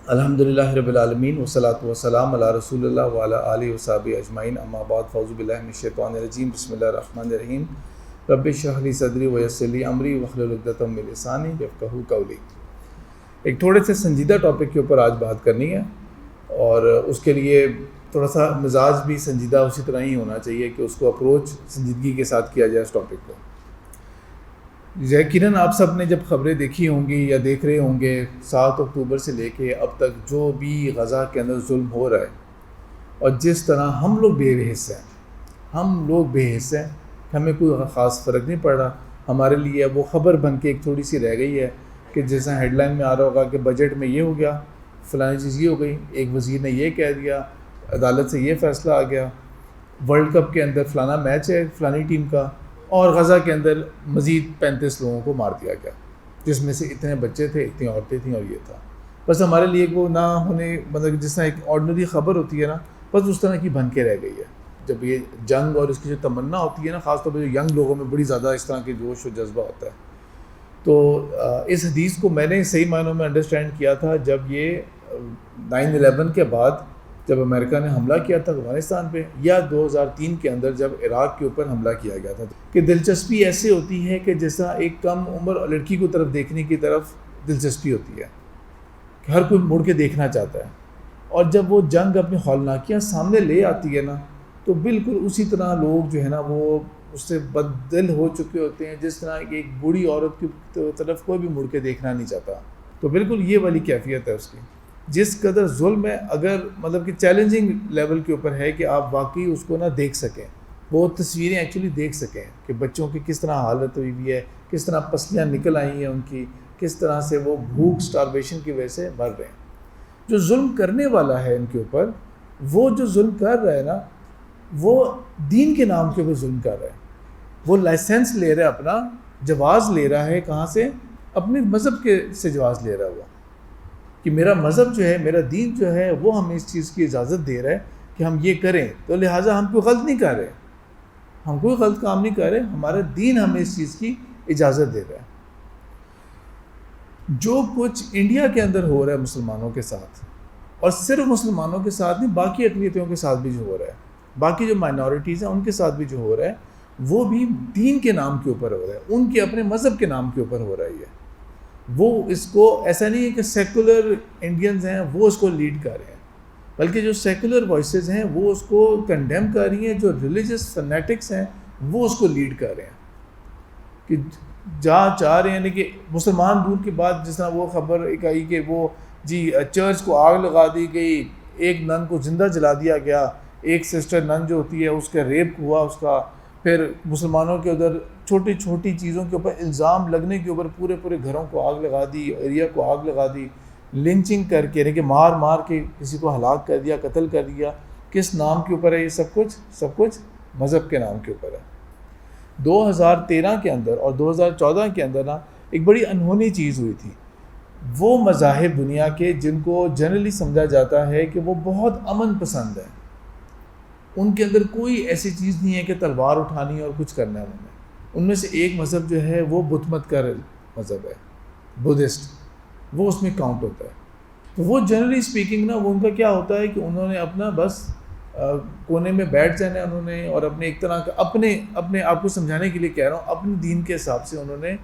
الحمدللہ رب العالمین والصلاۃ والسلام علی رسول اللہ وعلی آلہ وصحبہ اجمعین، اما بعد، فاعوذ باللہ من الشیطان الرجیم، بسم اللہ الرحمن الرحیم۔ رب اشرح لی صدری ویسر لی امری واحلل عقدۃ من لسانی یفقہوا قولی۔ ایک تھوڑے سے سنجیدہ ٹاپک کے اوپر آج بات کرنی ہے، اور اس کے لیے تھوڑا سا مزاج بھی سنجیدہ اسی طرح ہی ہونا چاہیے کہ اس کو اپروچ سنجیدگی کے ساتھ کیا جائے اس ٹاپک کو۔ یقیناً آپ سب نے جب خبریں دیکھی ہوں گی یا دیکھ رہے ہوں گے 7 اکتوبر سے لے کے اب تک جو بھی غزہ کے اندر ظلم ہو رہا ہے، اور جس طرح ہم لوگ بے حس ہیں، ہمیں کوئی خاص فرق نہیں پڑ رہا۔ ہمارے لیے وہ خبر بن کے ایک تھوڑی سی رہ گئی ہے کہ جیسا ہیڈ لائن میں آ رہا ہوگا کہ بجٹ میں یہ ہو گیا، فلانی چیز یہ ہو گئی، ایک وزیر نے یہ کہہ دیا، عدالت سے یہ فیصلہ آ گیا، ورلڈ کپ کے اندر فلانا میچ ہے فلانی ٹیم کا، اور غزہ کے اندر مزید 35 لوگوں کو مار دیا گیا، جس میں سے اتنے بچے تھے، اتنی عورتیں تھیں، اور یہ تھا۔ بس ہمارے لیے وہ نہ ہونے، مطلب جس طرح ایک آرڈنری خبر ہوتی ہے نا، بس اس طرح کی بن کے رہ گئی ہے۔ جب یہ جنگ اور اس کی جو تمنا ہوتی ہے نا، خاص طور پہ جو ینگ لوگوں میں بڑی زیادہ اس طرح کے جوش و جذبہ ہوتا ہے، تو اس حدیث کو میں نے صحیح معنوں میں انڈرسٹینڈ کیا تھا جب یہ 9/11 کے بعد جب امریکہ نے حملہ کیا تھا افغانستان پہ، یا 2003 کے اندر جب عراق کے اوپر حملہ کیا گیا تھا، کہ دلچسپی ایسے ہوتی ہے کہ جیسا ایک کم عمر لڑکی کو طرف دیکھنے کی طرف دلچسپی ہوتی ہے کہ ہر کوئی مڑ کے دیکھنا چاہتا ہے، اور جب وہ جنگ اپنی ہولناکیاں سامنے لے آتی ہے نا، تو بالکل اسی طرح لوگ جو ہے نا وہ اس سے بددل ہو چکے ہوتے ہیں، جس طرح ایک بوڑھی عورت کی طرف کوئی بھی مڑ کے دیکھنا نہیں چاہتا۔ تو بالکل یہ والی کیفیت ہے اس کی۔ جس قدر ظلم ہے، اگر مطلب کہ چیلنجنگ لیول کے اوپر ہے کہ آپ واقعی اس کو نہ دیکھ سکیں، وہ تصویریں ایکچولی دیکھ سکیں کہ بچوں کی کس طرح حالت ہوئی ہوئی ہے، کس طرح پسلیاں نکل آئی ہیں ان کی، کس طرح سے وہ بھوک سٹارویشن کی وجہ سے مر رہے ہیں۔ جو ظلم کرنے والا ہے ان کے اوپر، وہ جو ظلم کر رہا ہے نا، وہ دین کے نام کے اوپر ظلم کر رہا ہے۔ وہ لائسنس لے رہا ہے، اپنا جواز لے رہا ہے، کہاں سے؟ اپنے مذہب کے سے جواز لے رہا ہوا کہ میرا مذہب جو ہے، میرا دین جو ہے، وہ ہمیں اس چیز کی اجازت دے رہا ہے کہ ہم یہ کریں، تو لہٰذا ہم کوئی غلط نہیں کر رہے، ہم کوئی غلط کام نہیں کر رہے، ہمارا دین ہمیں اس چیز کی اجازت دے رہا ہے۔ جو کچھ انڈیا کے اندر ہو رہا ہے مسلمانوں کے ساتھ، اور صرف مسلمانوں کے ساتھ نہیں، باقی اقلیتوں کے ساتھ بھی جو ہو رہا ہے، باقی جو مائنورٹیز ہیں ان کے ساتھ بھی جو ہو رہا ہے، وہ بھی دین کے نام کے اوپر ہو رہا ہے، ان کے اپنے مذہب کے نام کے اوپر ہو رہا ہے۔ وہ اس کو ایسا نہیں ہے کہ سیکولر انڈینز ہیں وہ اس کو لیڈ کر رہے ہیں، بلکہ جو سیکولر وائسز ہیں وہ اس کو کنڈیم کر رہی ہیں، جو ریلیجس فنیٹکس ہیں وہ اس کو لیڈ کر رہے ہیں کہ جہاں چاہ رہے ہیں کہ مسلمان دور کے بعد، جس طرح وہ خبر ایک آئی کہ وہ چرچ کو آگ لگا دی گئی، ایک نن کو زندہ جلا دیا گیا، ایک سسٹر نن جو ہوتی ہے اس کا ریپ ہوا اس کا، پھر مسلمانوں کے ادھر چھوٹی چھوٹی چیزوں کے اوپر الزام لگنے کے اوپر پورے گھروں کو آگ لگا دی، ایریا کو آگ لگا دی، لنچنگ کر کے، یعنی کہ مار کے کسی کو ہلاک کر دیا، قتل کر دیا۔ کس نام کے اوپر ہے یہ سب کچھ مذہب کے نام کے اوپر ہے۔ 2013 کے اندر اور 2014 کے اندر نا ایک بڑی انہونی چیز ہوئی تھی۔ وہ مذاہب دنیا کے جن کو جنرلی سمجھا جاتا ہے کہ وہ بہت امن پسند ہے، ان کے اندر کوئی ایسی چیز نہیں ہے کہ تلوار اٹھانی اور کچھ کرنا ہے ان میں سے ایک مذہب جو ہے وہ بت مت کا مذہب ہے، بدھسٹ، وہ اس میں کاؤنٹ ہوتا ہے۔ تو وہ جنرلی اسپیکنگ نا، وہ ان کا کیا ہوتا ہے کہ انہوں نے اپنا بس کونے میں بیٹھ جانا ہے انہوں نے، اور اپنے ایک طرح کا اپنے آپ کو سمجھانے کے لیے کہہ رہا ہوں، اپنے دین کے حساب سے انہوں نے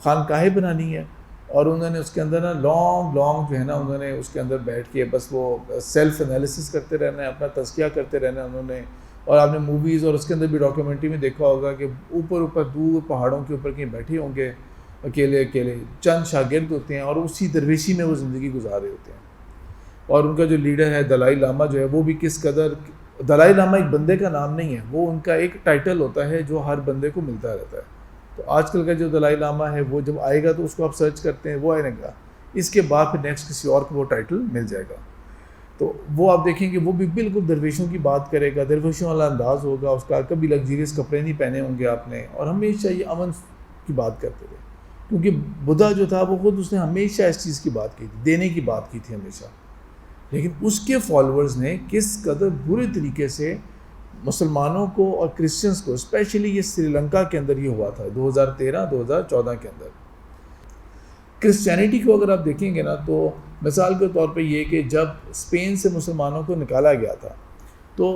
خانقاہیں بنانی ہے، اور انہوں نے اس کے اندر نا لانگ جو ہے نا، انہوں نے اس کے اندر بیٹھ کے بس وہ سیلف انالیسس کرتے رہنا ہے، اپنا تزکیہ کرتے رہنا ہے انہوں نے۔ اور آپ نے موویز اور اس کے اندر بھی ڈاکیومنٹری میں دیکھا ہوگا کہ اوپر دور پہاڑوں کے اوپر کہیں بیٹھے ہوں گے اکیلے چند شاگرد ہوتے ہیں، اور اسی درویشی میں وہ زندگی گزار رہے ہوتے ہیں۔ اور ان کا جو لیڈر ہے دلائی لاما جو ہے، وہ بھی کس قدر، دلائی لاما ایک بندے کا نام نہیں ہے، وہ ان کا ایک ٹائٹل ہوتا ہے جو ہر بندے کو ملتا رہتا ہے۔ تو آج کل کا جو دلائی لاما ہے، وہ جب آئے گا تو اس کو آپ سرچ کرتے ہیں، وہ آئے گا، اس کے بعد پھر نیکسٹ کسی اور کو وہ ٹائٹل مل جائے گا۔ تو وہ آپ دیکھیں کہ وہ بھی بالکل درویشوں کی بات کرے گا، درویشوں والا انداز ہوگا اس کا، کبھی لگزریس کپڑے نہیں پہنے ہوں گے آپ نے، اور ہمیشہ یہ امن کی بات کرتے تھے، کیونکہ بدھا جو تھا وہ خود اس نے ہمیشہ اس چیز کی بات کی تھی، دینے کی بات کی تھی ہمیشہ۔ لیکن اس کے فالوورز نے کس قدر برے طریقے سے مسلمانوں کو اور کرسچنس کو، اسپیشلی یہ سری لنکا کے اندر یہ ہوا تھا 2013-2014 کے اندر۔ کرسچینٹی کو اگر آپ دیکھیں گے نا، تو مثال کے طور پہ یہ کہ جب اسپین سے مسلمانوں کو نکالا گیا تھا تو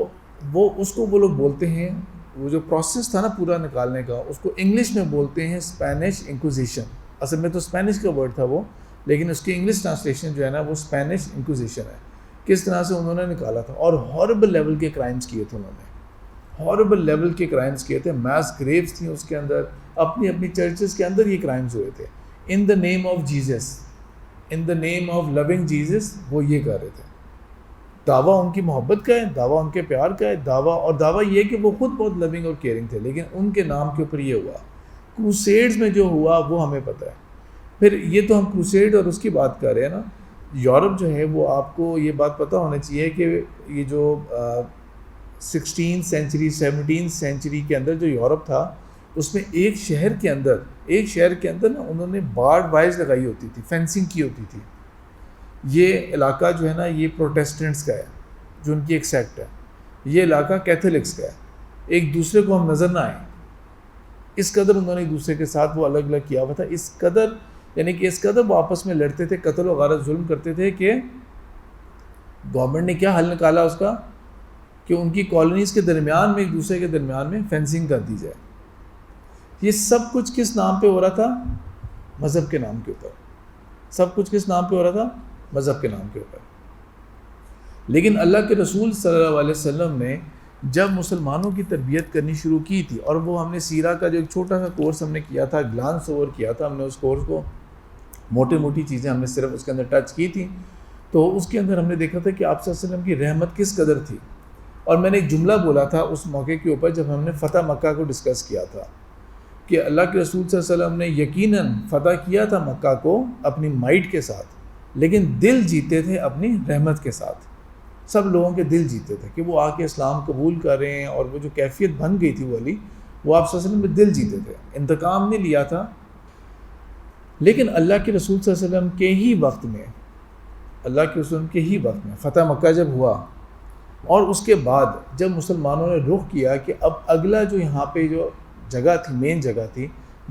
وہ لوگ بولتے ہیں، وہ جو پروسیس تھا نا پورا نکالنے کا، اس کو انگلش میں بولتے ہیں اسپینش انکوزیشن. اصل میں تو اسپینش کا ورڈ تھا وہ، لیکن اس کی انگلش ٹرانسلیشن جو ہے نا وہ اسپینش انکوزیشن ہے. کس طرح سے انہوں نے نکالا تھا، اور ہاربل لیول کے کرائمز کیے تھے انہوں نے، ہاربل لیول کے کرائمز کیے تھے. میس گریوز تھیں اس کے اندر، اپنی چرچز کے اندر یہ کرائمز ہوئے تھے. In the name of Jesus, in the name of living Jesus, وہ یہ کر رہے تھے. دعویٰ ان کی محبت کا ہے، دعویٰ ان کے پیار کا ہے، دعویٰ یہ کہ وہ خود بہت لونگ اور کیئرنگ تھے، لیکن ان کے نام کے اوپر یہ ہوا. کروسیڈز میں جو ہوا وہ ہمیں پتہ ہے. پھر یہ تو ہم کروسیڈ اور اس کی بات کر رہے ہیں نا. یورپ جو ہے وہ آپ کو یہ بات پتہ ہونا چاہیے کہ یہ جو 16 سینچری 17 سینچری کے اندر جو یورپ تھا، اس میں ایک شہر کے اندر نا انہوں نے بارڈ وائز لگائی ہوتی تھی، فینسنگ کی ہوتی تھی. یہ علاقہ جو ہے نا یہ پروٹیسٹنٹس کا ہے، جو ان کی ایک سیکٹ ہے. یہ علاقہ کیتھولکس کا ہے. ایک دوسرے کو ہم نظر نہ آئیں، اس قدر انہوں نے ایک دوسرے کے ساتھ وہ الگ الگ کیا ہوا تھا. اس قدر وہ آپس میں لڑتے تھے، قتل و غارت ظلم کرتے تھے کہ گورنمنٹ نے کیا حل نکالا اس کا کہ ان کی کالونیز کے درمیان میں ایک دوسرے کے درمیان میں فینسنگ کر دی جائے. یہ سب کچھ کس نام پہ ہو رہا تھا؟ مذہب کے نام کے اوپر. سب کچھ کس نام پہ ہو رہا تھا؟ مذہب کے نام کے اوپر. لیکن اللہ کے رسول صلی اللہ علیہ وسلم نے جب مسلمانوں کی تربیت کرنی شروع کی تھی، اور وہ ہم نے سیرہ کا جو ایک چھوٹا سا کورس ہم نے کیا تھا، گلانس اوور کیا تھا ہم نے اس کورس کو، موٹی چیزیں ہم نے صرف اس کے اندر ٹچ کی تھیں، تو اس کے اندر ہم نے دیکھا تھا کہ آپ صلی اللہ علیہ وسلم کی رحمت کس قدر تھی. اور میں نے ایک جملہ بولا تھا اس موقع کے اوپر جب ہم نے فتح مکہ کو ڈسکس کیا تھا کہ اللہ کے رسول صلی اللہ علیہ وسلم نے یقیناً فتح کیا تھا مکہ کو اپنی مائٹ کے ساتھ، لیکن دل جیتے تھے اپنی رحمت کے ساتھ. سب لوگوں کے دل جیتے تھے کہ وہ آ کے اسلام قبول کر رہے ہیں، اور وہ جو کیفیت بن گئی تھی وہ آپ صلی اللہ علیہ وسلم میں دل جیتے تھے. انتقام نہیں لیا تھا. لیکن اللہ کے رسول صلی اللہ علیہ وسلم کے ہی وقت میں فتح مکہ جب ہوا، اور اس کے بعد جب مسلمانوں نے رخ کیا کہ اب اگلا جو یہاں پہ جو جگہ تھی، مین جگہ تھی،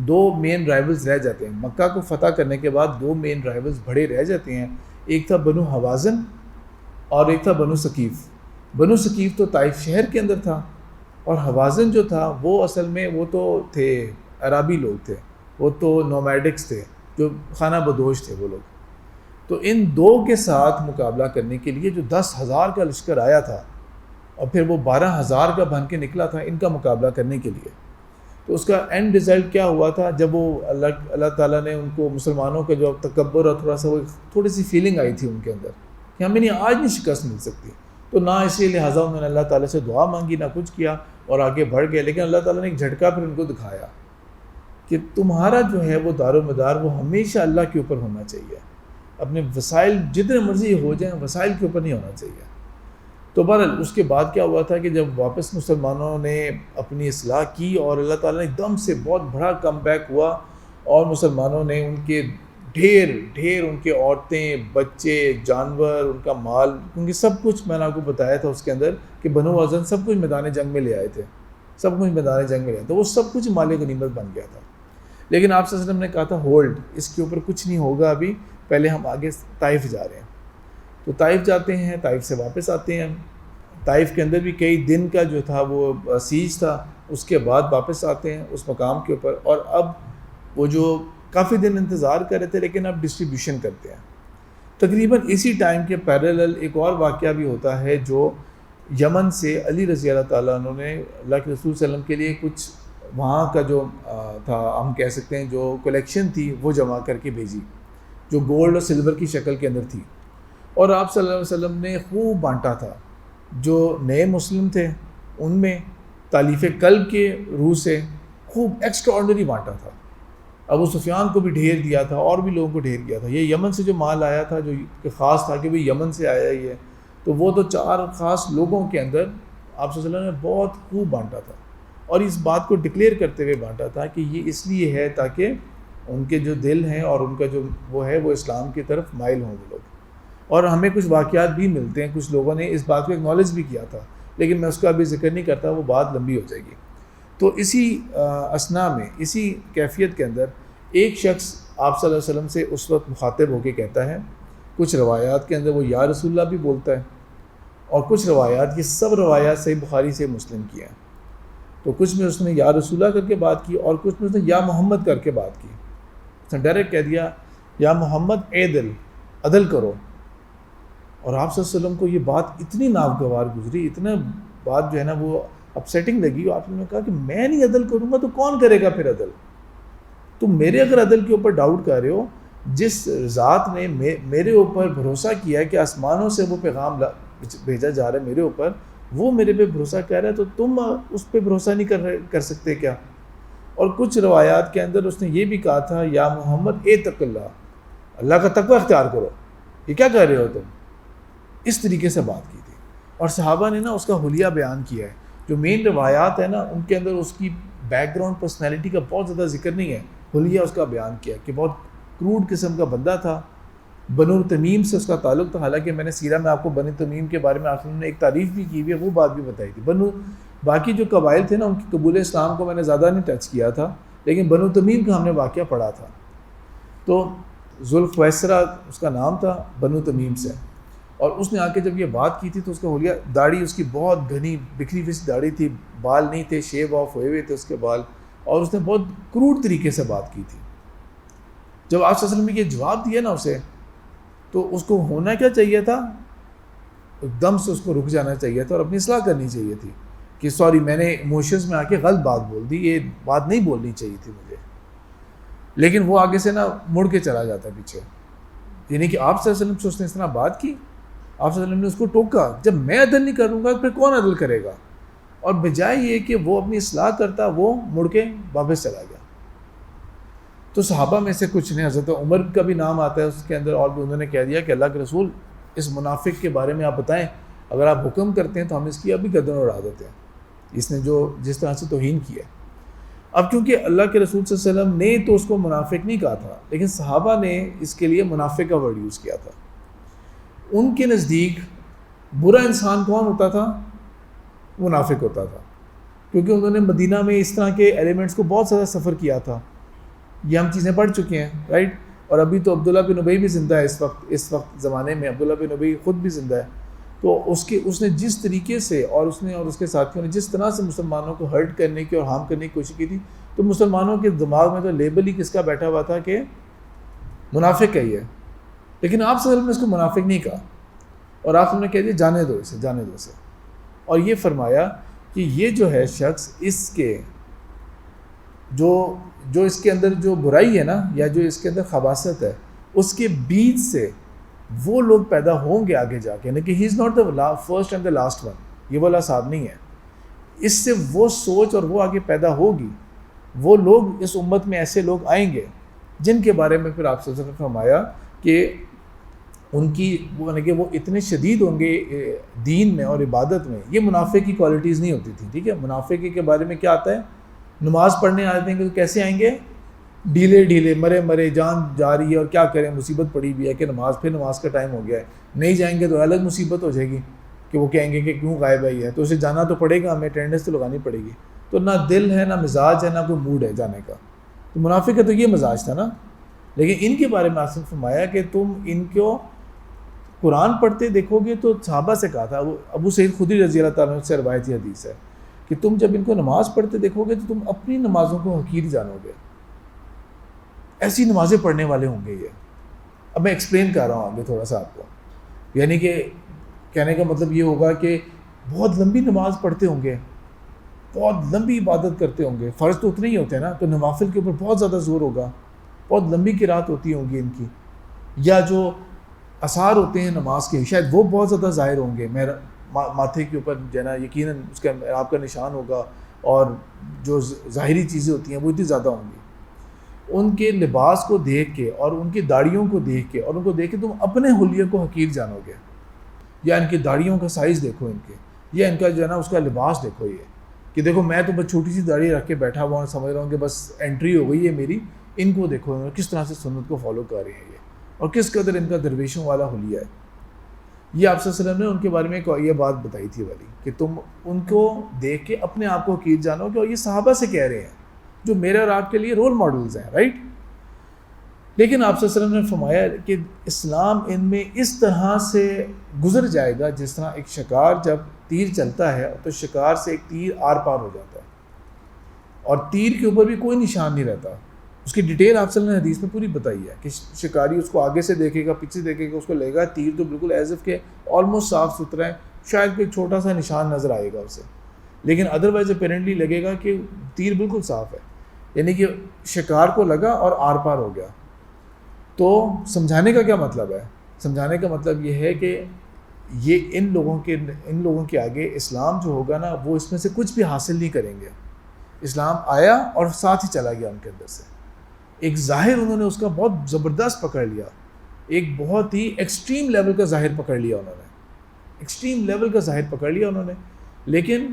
2 مین رائیولز رہ جاتے ہیں. مکہ کو فتح کرنے کے بعد 2 مین رائیولز بڑے رہ جاتے ہیں. ایک تھا بنو حوازن اور ایک تھا بنو ثقیف. بنو ثقیف تو طائف شہر کے اندر تھا، اور حوازن جو تھا وہ اصل میں وہ تو تھے عربی لوگ تھے، وہ تو نومیڈکس تھے، جو خانہ بدوش تھے وہ لوگ. تو ان 2 کے ساتھ مقابلہ کرنے کے لیے جو 10,000 کا لشکر آیا تھا، اور پھر وہ 12,000 کا بن کے نکلا تھا ان کا مقابلہ کرنے کے لیے. تو اس کا اینڈ رزلٹ کیا ہوا تھا؟ جب وہ اللہ تعالیٰ نے ان کو مسلمانوں کا جو تکبر اور تھوڑی سی فیلنگ آئی تھی ان کے اندر کہ ہمیں آج نہیں شکست مل سکتی، تو نہ اسی لہٰذا انہوں نے اللہ تعالیٰ سے دعا مانگی، نہ کچھ کیا، اور آگے بڑھ گئے. لیکن اللہ تعالیٰ نے ایک جھٹکا پھر ان کو دکھایا کہ تمہارا جو ہے وہ دار و مدار وہ ہمیشہ اللہ کے اوپر ہونا چاہیے. اپنے وسائل جتنے مرضی ہو جائیں، وسائل کے اوپر نہیں ہونا چاہیے. تو بہرحال اس کے بعد کیا ہوا تھا کہ جب واپس مسلمانوں نے اپنی اصلاح کی، اور اللہ تعالیٰ نے ایک دم سے بہت بڑا کم بیک ہوا، اور مسلمانوں نے ان کے ڈھیر ان کے عورتیں، بچے، جانور، ان کا مال، کیونکہ سب کچھ میں نے آپ کو بتایا تھا اس کے اندر کہ بنو وزن سب کچھ میدان جنگ میں لے آئے تھے، تو وہ سب کچھ مال غنیمت بن گیا تھا. لیکن آپ صلی اللہ علیہ وسلم نے کہا تھا ہولڈ، اس کے اوپر کچھ نہیں ہوگا ابھی، پہلے ہم آگے طائف جا رہے ہیں. تو طائف جاتے ہیں، طائف سے واپس آتے ہیں. طائف کے اندر بھی کئی دن کا جو تھا وہ سیج تھا. اس کے بعد واپس آتے ہیں اس مقام کے اوپر، اور اب وہ جو کافی دن انتظار کر رہے تھے، لیکن اب ڈسٹریبیوشن کرتے ہیں. تقریباً اسی ٹائم کے پیرالل ایک اور واقعہ بھی ہوتا ہے، جو یمن سے علی رضی اللہ تعالیٰ عنہ نے اللہ کے رسول صلی اللہ علیہ وسلم کے لیے کچھ وہاں کا جو تھا، ہم کہہ سکتے ہیں جو کلیکشن تھی وہ جمع کر کے بھیجی، جو گولڈ اور سلور کی شکل کے اندر تھی. اور آپ صلی اللہ علیہ وسلم نے خوب بانٹا تھا. جو نئے مسلم تھے ان میں تالیف قلب کے روح سے خوب ایکسٹرا آرڈنری بانٹا تھا. ابو سفیان کو بھی ڈھیر دیا تھا، اور بھی لوگوں کو ڈھیر دیا تھا. یہ یمن سے جو مال آیا تھا، جو کہ خاص تھا کہ بھئی یمن سے آیا ہی ہے، تو وہ تو 4 خاص لوگوں کے اندر آپ صلی اللہ علیہ وسلم نے بہت خوب بانٹا تھا. اور اس بات کو ڈکلیئر کرتے ہوئے بانٹا تھا کہ یہ اس لیے ہے تاکہ ان کے جو دل ہیں اور ان کا جو وہ ہے وہ اسلام کی طرف مائل ہوں وہ لوگ. اور ہمیں کچھ واقعات بھی ملتے ہیں، کچھ لوگوں نے اس بات کو اکنالج بھی کیا تھا، لیکن میں اس کا ابھی ذکر نہیں کرتا، وہ بات لمبی ہو جائے گی. تو اسی اثناء میں، اسی کیفیت کے اندر ایک شخص آپ صلی اللہ علیہ وسلم سے اس وقت مخاطب ہو کے کہتا ہے کچھ روایات کے اندر وہ یا رسول اللہ بھی بولتا ہے، اور کچھ روایات، یہ سب روایات صحیح بخاری سے مسلم کی ہیں، تو کچھ میں اس نے یا رسول اللہ کر کے بات کی، اور کچھ میں اس نے یا محمد کر کے بات کی. اس نے ڈائریکٹ کہہ دیا یا محمد اے دل عدل کرو. اور آپ صلی اللہ علیہ وسلم کو یہ بات اتنی ناگوار گزری، اتنا بات جو ہے نا وہ اپسیٹنگ لگی. آپ نے کہا کہ میں نہیں عدل کروں گا تو کون کرے گا پھر عدل؟ تم میرے اگر عدل کے اوپر ڈاؤٹ کر رہے ہو، جس ذات نے میرے اوپر بھروسہ کیا ہے کہ آسمانوں سے وہ پیغام بھیجا جا رہا ہے میرے اوپر، وہ میرے پہ بھروسہ کر رہا ہے، تو تم اس پہ بھروسہ نہیں کر سکتے کیا؟ اور کچھ روایات کے اندر اس نے یہ بھی کہا تھا یا محمد اتق اللہ، اللہ کا تقوی اختیار کرو. یہ کیا کہہ رہے ہو تم؟ اس طریقے سے بات کی تھی. اور صحابہ نے نا اس کا حلیہ بیان کیا ہے. جو مین روایات ہیں نا ان کے اندر اس کی بیک گراؤنڈ پرسنالٹی کا بہت زیادہ ذکر نہیں ہے، حلیہ اس کا بیان کیا کہ بہت کروڈ قسم کا بندہ تھا، بنو تمیم سے اس کا تعلق تھا. حالانکہ میں نے سیرہ میں آپ کو بنو تمیم کے بارے میں آخر نے ایک تعریف بھی کی ہوئی ہے، وہ بات بھی بتائی تھی. باقی جو قبائل تھے نا ان کی قبول اسلام کو میں نے زیادہ نہیں ٹچ کیا تھا، لیکن بنو تمیم کا ہم نے واقعہ پڑھا تھا. تو ذوالخویسرہ اس کا نام تھا، بنو تمیم سے. اور اس نے آ کے جب یہ بات کی تھی تو اس کا حلیہ، داڑھی اس کی بہت گھنی بکھری ہوئی داڑھی تھی، بال نہیں تھے، شیو آف ہوئے ہوئے تھے اس کے بال، اور اس نے بہت کروڈ طریقے سے بات کی تھی. جب آپ صلی اللہ علیہ وسلم نے یہ جواب دیا نا اسے، تو اس کو ہونا کیا چاہیے تھا؟ ایک دم سے اس کو رک جانا چاہیے تھا اور اپنی اصلاح کرنی چاہیے تھی کہ سوری میں نے ایموشنز میں آ کے غلط بات بول دی، یہ بات نہیں بولنی چاہیے تھی مجھے. لیکن وہ آگے سے نا مڑ کے چلا جاتا پیچھے. یعنی کہ آپ صلی اللہ علیہ وسلم سے اس نے اس طرح بات کی، آپ صلی اللہ علیہ وسلم نے اس کو ٹوکا، جب میں عدل نہیں کروں گا پھر کون عدل کرے گا؟ اور بجائے یہ کہ وہ اپنی اصلاح کرتا، وہ مڑ کے واپس چلا گیا. تو صحابہ میں سے کچھ نے، حضرت عمر کا بھی نام آتا ہے اس کے اندر، اور بھی انہوں نے کہہ دیا کہ اللہ کے رسول اس منافق کے بارے میں آپ بتائیں، اگر آپ حکم کرتے ہیں تو ہم اس کی ابھی گردن اڑا دیتے ہیں، اس نے جو جس طرح سے توہین کیا. اب چونکہ اللہ کے رسول صلی اللہ علیہ وسلم نے تو اس کو منافق نہیں کہا تھا، لیکن صحابہ نے اس کے لیے منافق کا ورڈ یوز کیا تھا. ان کے نزدیک برا انسان کون ہوتا تھا؟ منافق ہوتا تھا، کیونکہ انہوں نے مدینہ میں اس طرح کے ایلیمنٹس کو بہت زیادہ سفر کیا تھا. یہ ہم چیزیں پڑھ چکے ہیں، رائٹ. اور ابھی تو عبداللہ بن ابی بھی زندہ ہے اس وقت زمانے میں، عبداللہ بن ابی خود بھی زندہ ہے. تو اس نے جس طریقے سے اور اس کے ساتھیوں نے جس طرح سے مسلمانوں کو ہرٹ کرنے کی اور ہارم کرنے کی کوشش کی تھی، تو مسلمانوں کے دماغ میں تو لیبل ہی کس کا بیٹھا ہوا تھا کہ منافق ہے یہ. لیکن آپ صلی اللہ علیہ وسلم نے اس کو منافق نہیں کہا، اور آپ نے کہہ دیا جانے دو اسے. اور یہ فرمایا کہ یہ جو ہے شخص، اس کے جو اس کے اندر جو برائی ہے نا، یا جو اس کے اندر خباثت ہے، اس کے بیج سے وہ لوگ پیدا ہوں گے آگے جا کے. یعنی کہ he is not the first and the last one, یہ والا صاحب نہیں ہے. اس سے وہ سوچ اور وہ آگے پیدا ہوگی، وہ لوگ اس امت میں ایسے لوگ آئیں گے جن کے بارے میں پھر آپ صلی اللہ علیہ وسلم نے فرمایا کہ ان کی یعنی کہ وہ اتنے شدید ہوں گے دین میں اور عبادت میں. یہ منافق کی کوالٹیز نہیں ہوتی تھی، ٹھیک ہے. منافق کے بارے میں کیا آتا ہے؟ نماز پڑھنے آتے ہیں تو کیسے آئیں گے؟ ڈھیلے مرے جان جا رہی ہے اور کیا کریں، مصیبت پڑی بھی ہے کہ نماز کا ٹائم ہو گیا ہے، نہیں جائیں گے تو الگ مصیبت ہو جائے گی کہ وہ کہیں گے کہ کیوں غائب ہے یہ، تو اسے جانا تو پڑے گا، ہمیں اٹینڈنس تو لگانی پڑے گی. تو نہ دل ہے، نہ مزاج ہے، نہ کوئی موڈ ہے جانے کا. تو منافق کا تو یہ مزاج تھا نا. لیکن ان کے بارے میں آپ نے فرمایا کہ تم ان کو قرآن پڑھتے دیکھو گے، تو صحابہ سے کہا تھا، ابو سعید خدری رضی اللہ تعالیٰ عنہ سے روایتی حدیث ہے کہ تم جب ان کو نماز پڑھتے دیکھو گے تو تم اپنی نمازوں کو حقیر جانو گے. ایسی نمازیں پڑھنے والے ہوں گے یہ. اب میں ایکسپلین کر رہا ہوں آگے تھوڑا سا آپ کو. یعنی کہ کہنے کا مطلب یہ ہوگا کہ بہت لمبی نماز پڑھتے ہوں گے، بہت لمبی عبادت کرتے ہوں گے. فرض تو اتنے ہی ہوتے ہیں نا، تو نوافل کے اوپر بہت زیادہ زور ہوگا، بہت لمبی قرات ہوتی ہوں گی ان کی، یا جو اثار ہوتے ہیں نماز کے شاید وہ بہت زیادہ ظاہر ہوں گے. میرا ماتھے کے اوپر جو ہے نا یقیناً اس کا آپ کا نشان ہوگا، اور جو ظاہری چیزیں ہوتی ہیں وہ اتنی زیادہ ہوں گی. ان کے لباس کو دیکھ کے اور ان کی داڑھیوں کو دیکھ کے اور ان کو دیکھ کے تم اپنے حلیے کو حقیر جانو گے. یا ان کی داڑھیوں کا سائز دیکھو ان کے، یا ان کا جو ہے نا اس کا لباس دیکھو، یہ کہ دیکھو میں تو بس چھوٹی سی داڑھی رکھ کے بیٹھا ہوا ہوں، سمجھ رہا ہوں کہ بس انٹری ہو گئی ہے میری. ان کو دیکھو کس طرح سے سنت کو فالو کر رہے ہیں یہ، اور کس قدر ان کا درویشوں والا حلیہ ہے. یہ آپ صلی اللہ علیہ وسلم نے ان کے بارے میں یہ بات بتائی تھی والی کہ تم ان کو دیکھ کے اپنے آپ کو حقیر جانو گے. اور یہ صحابہ سے کہہ رہے ہیں جو میرے اور آپ کے لیے رول ماڈلز ہیں، رائٹ. لیکن آپ صلی اللہ علیہ وسلم نے فرمایا کہ اسلام ان میں اس طرح سے گزر جائے گا جس طرح ایک شکار جب تیر چلتا ہے تو شکار سے ایک تیر آر پار ہو جاتا ہے اور تیر کے اوپر بھی کوئی نشان نہیں رہتا. اس کی ڈیٹیل آپ صلی اللہ علیہ وسلم نے حدیث میں پوری بتائی ہے کہ شکاری اس کو آگے سے دیکھے گا، پیچھے دیکھے گا، اس کو لے گا تیر تو بالکل ایز اف کہ آلموسٹ صاف ستھرا ہے، شاید کوئی چھوٹا سا نشان نظر آئے گا اسے، لیکن ادروائز اپیرنٹلی لگے گا کہ تیر بالکل صاف ہے، یعنی کہ شکار کو لگا اور آر پار ہو گیا. تو سمجھانے کا کیا مطلب ہے؟ سمجھانے کا مطلب یہ ہے کہ یہ ان لوگوں کے آگے اسلام جو ہوگا نا وہ اس میں سے کچھ بھی حاصل نہیں کریں گے. اسلام آیا اور ساتھ ہی چلا گیا ان کے اندر سے. ایک ظاہر انہوں نے اس کا بہت زبردست پکڑ لیا، ایک بہت ہی ایکسٹریم لیول کا ظاہر پکڑ لیا انہوں نے، ایکسٹریم لیول کا ظاہر پکڑ لیا انہوں نے. لیکن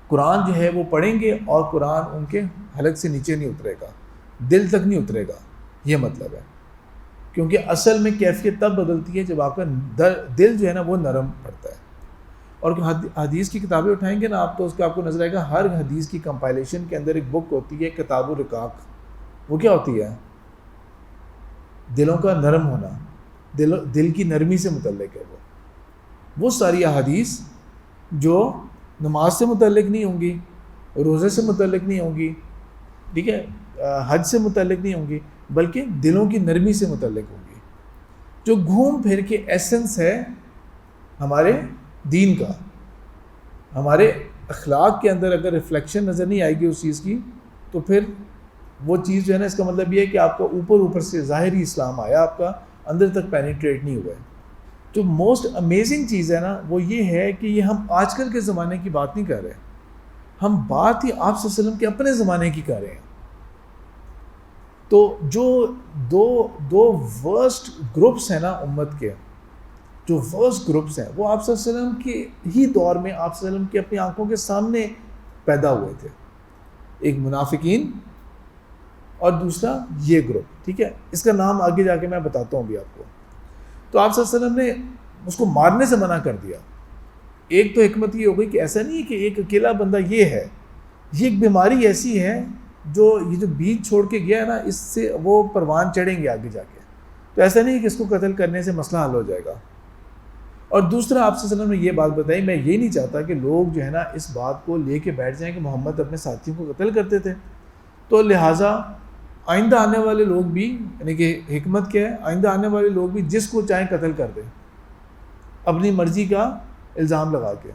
قرآن جو ہے وہ پڑھیں گے اور قرآن ان کے حلق سے نیچے نہیں اترے گا، دل تک نہیں اترے گا، یہ مطلب ہے. کیونکہ اصل میں کیفیت تب بدلتی ہے جب آپ کا دل جو ہے نا وہ نرم پڑتا ہے. اور حدیث کی کتابیں اٹھائیں گے نا آپ تو اس کا آپ کو نظر آئے گا ہر حدیث کی کمپائلیشن کے اندر ایک بک ہوتی ہے کتاب الرقاق. وہ کیا ہوتی ہے؟ دلوں کا نرم ہونا، دل کی نرمی سے متعلق ہے. وہ ساری احادیث جو نماز سے متعلق نہیں ہوں گی، روزے سے متعلق نہیں ہوں گی، ٹھیک ہے، حج سے متعلق نہیں ہوں گی، بلکہ دلوں کی نرمی سے متعلق ہوں گی، جو گھوم پھر کے ایسنس ہے ہمارے دین کا. ہمارے اخلاق کے اندر اگر ریفلیکشن نظر نہیں آئے گی اس چیز کی تو پھر وہ چیز جو ہے نا اس کا مطلب یہ ہے کہ آپ کا اوپر سے ظاہری اسلام آیا، آپ کا اندر تک پینیٹریٹ نہیں ہوا ہے. جو موسٹ امیزنگ چیز ہے نا وہ یہ ہے کہ یہ ہم آج کل کے زمانے کی بات نہیں کر رہے، ہم بات ہی آپ صلی اللہ علیہ وسلم کے اپنے زمانے کی کر رہے ہیں. تو جو دو ورسٹ گروپس ہیں نا امت کے، جو ورسٹ گروپس ہیں وہ آپ صلی اللہ علیہ وسلم کے ہی دور میں آپ صلی اللہ علیہ وسلم کی اپنی آنکھوں کے سامنے پیدا ہوئے تھے. ایک منافقین اور دوسرا یہ گروپ، ٹھیک ہے، اس کا نام آگے جا کے میں بتاتا ہوں بھی آپ کو. تو آپ صلی اللہ علیہ وسلم نے اس کو مارنے سے منع کر دیا. ایک تو حکمت یہ ہو گئی کہ ایسا نہیں ہے کہ ایک اکیلا بندہ یہ ہے، یہ ایک بیماری ایسی ہے یہ جو بیج چھوڑ کے گیا ہے نا اس سے وہ پروان چڑھیں گے آگے جا کے. تو ایسا نہیں ہے کہ اس کو قتل کرنے سے مسئلہ حل ہو جائے گا. اور دوسرا آپ صلی اللہ علیہ وسلم نے یہ بات بتائی، میں یہ نہیں چاہتا کہ لوگ جو ہے نا اس بات کو لے کے بیٹھ جائیں کہ محمد اپنے ساتھیوں کو قتل کرتے تھے، تو لہٰذا آئندہ آنے والے لوگ بھی، یعنی کہ حکمت کیا ہے، آئندہ آنے والے لوگ بھی جس کو چاہیں قتل کر دیں اپنی مرضی کا الزام لگا کے.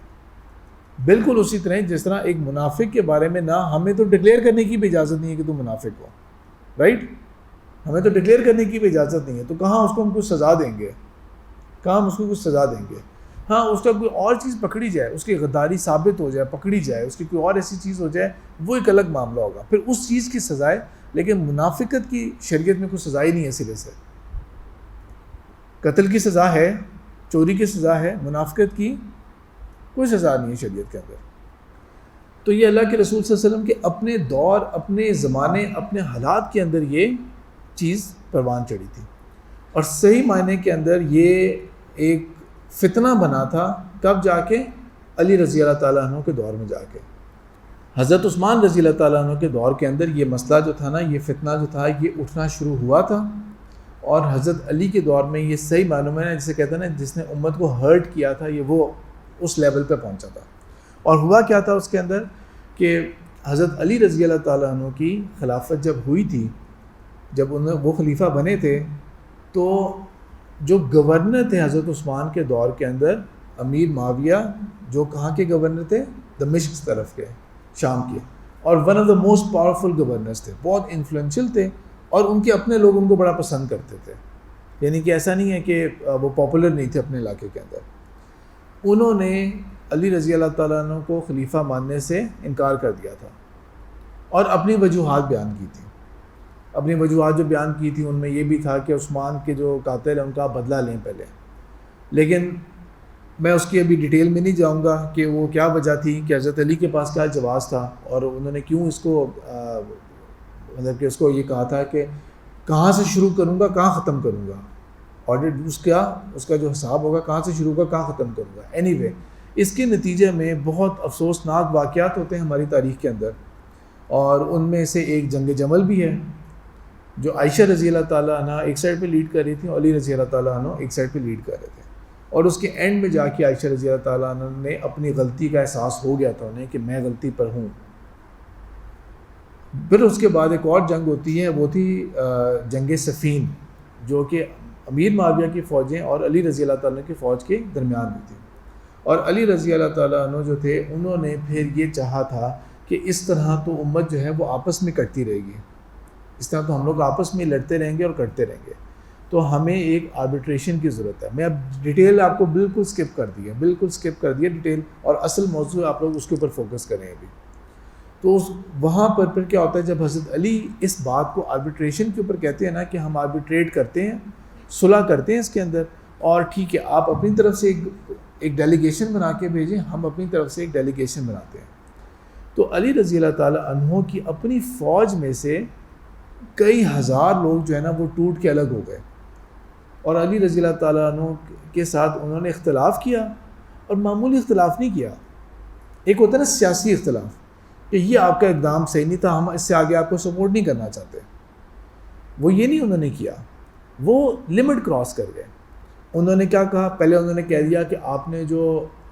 بالکل اسی طرح جس طرح ایک منافق کے بارے میں نہ ہمیں تو ڈکلیئر کرنے کی بھی اجازت نہیں ہے کہ تم منافق ہو، رائٹ، ہمیں تو ڈکلیئر کرنے کی بھی اجازت نہیں ہے، تو کہاں اس کو ہم کچھ سزا دیں گے، کہاں ہم اس کو کچھ سزا دیں گے. ہاں اس کا کوئی اور چیز پکڑی جائے، اس کی غداری ثابت ہو جائے، پکڑی جائے، اس کی کوئی اور ایسی چیز ہو جائے، وہ ایک الگ معاملہ ہوگا، پھر اس چیز کی سزائے. لیکن منافقت کی شریعت میں کوئی سزا ہی نہیں ہے سرے سے. قتل کی سزا ہے، چوری کی سزا ہے، منافقت کی کوئی سزا نہیں ہے شریعت کے اندر. تو یہ اللہ کے رسول صلی اللہ علیہ وسلم کے اپنے دور، اپنے زمانے، اپنے حالات کے اندر یہ چیز پروان چڑھی تھی. اور صحیح معنی کے اندر یہ ایک فتنہ بنا تھا. کب جا کے؟ علی رضی اللہ تعالیٰ عنہ کے دور میں جا کے. حضرت عثمان رضی اللہ تعالیٰ عنہ کے دور کے اندر یہ مسئلہ جو تھا نا، یہ فتنہ جو تھا یہ اٹھنا شروع ہوا تھا. اور حضرت علی کے دور میں یہ صحیح معلوم ہے، جسے کہتے ہیں نا جس نے امت کو ہرٹ کیا تھا، یہ وہ اس لیول پہ پہنچا تھا. اور ہوا کیا تھا اس کے اندر کہ حضرت علی رضی اللہ تعالیٰ عنہ کی خلافت جب ہوئی تھی، جب وہ خلیفہ بنے تھے، تو جو گورنر تھے حضرت عثمان کے دور کے اندر، امیر معاویہ، جو کہاں کے گورنر تھے؟ دمشق طرف کے، شام کے، اور one of the most powerful governors تھے، بہت انفلوئنشل تھے، اور ان کے اپنے لوگ ان کو بڑا پسند کرتے تھے. یعنی کہ ایسا نہیں ہے کہ وہ پاپولر نہیں تھے اپنے علاقے کے اندر. انہوں نے علی رضی اللہ تعالیٰ عنہ کو خلیفہ ماننے سے انکار کر دیا تھا اور اپنی وجوہات بیان کی تھی. اپنی وجوہات جو بیان کی تھی ان میں یہ بھی تھا کہ عثمان کے جو قاتل ہیں ان کا بدلہ لیں پہلے. لیکن میں اس کی ابھی ڈیٹیل میں نہیں جاؤں گا کہ وہ کیا وجہ تھی، کہ حضرت علی کے پاس کیا جواز تھا، اور انہوں نے کیوں اس کو مطلب کہ اس کو یہ کہا تھا کہ کہاں سے شروع کروں گا کہاں ختم کروں گا، اور اس کا جو حساب ہوگا کہاں سے شروع ہوگا کہاں ختم کروں گا. اینی وے اس کے نتیجے میں بہت افسوسناک واقعات ہوتے ہیں ہماری تاریخ کے اندر، اور ان میں سے ایک جنگ جمل بھی ہے. جو عائشہ رضی اللہ تعالیٰ عنہ ایک سائڈ پہ لیڈ کر رہی تھیں، علی رضی اللہ تعالیٰ عنہ ایک سائڈ پہ لیڈ کر رہے تھے، اور اس کے اینڈ میں جا کے عائشہ رضی اللہ تعالیٰ عنہ نے اپنی غلطی کا احساس ہو گیا تھا انہیں کہ میں غلطی پر ہوں۔ پھر اس کے بعد ایک اور جنگ ہوتی ہے، وہ تھی جنگ صفین، جو کہ امیر معاویہ کی فوجیں اور علی رضی اللہ تعالیٰ عنہ کی فوج کے درمیان میں تھی، اور علی رضی اللہ تعالیٰ عنہ جو تھے انہوں نے پھر یہ چاہا تھا کہ اس طرح تو امت جو ہے وہ آپس میں کٹتی رہے گی، اس طرح تو ہم لوگ آپس میں لڑتے رہیں گے اور کرتے رہیں گے، تو ہمیں ایک آربیٹریشن کی ضرورت ہے۔ میں اب ڈیٹیل آپ کو بالکل سکپ کر دیا ڈیٹیل، اور اصل موضوع آپ لوگ اس کے اوپر فوکس کریں ابھی۔ تو وہاں پر پھر کیا ہوتا ہے، جب حضرت علی اس بات کو آربیٹریشن کے اوپر کہتے ہیں نا کہ ہم آربیٹریٹ کرتے ہیں، صلح کرتے ہیں اس کے اندر، اور ٹھیک ہے آپ اپنی طرف سے ایک ڈیلیگیشن بنا کے بھیجیں، ہم اپنی طرف سے ایک ڈیلیگیشن بناتے ہیں۔ تو علی رضی اللہ تعالیٰ عنہ کی اپنی فوج میں سے کئی ہزار لوگ جو ہے نا وہ ٹوٹ کے الگ ہو گئے، اور علی رضی اللہ تعالیٰ عنہ کے ساتھ انہوں نے اختلاف کیا، اور معمولی اختلاف نہیں کیا، ایک ہوتا ہے نا سیاسی اختلاف کہ یہ آپ کا اقدام صحیح نہیں تھا، ہم اس سے آگے آپ کو سپورٹ نہیں کرنا چاہتے، وہ یہ نہیں انہوں نے کیا، وہ لمٹ کراس کر گئے۔ انہوں نے کیا کہا، پہلے انہوں نے کہہ دیا کہ آپ نے جو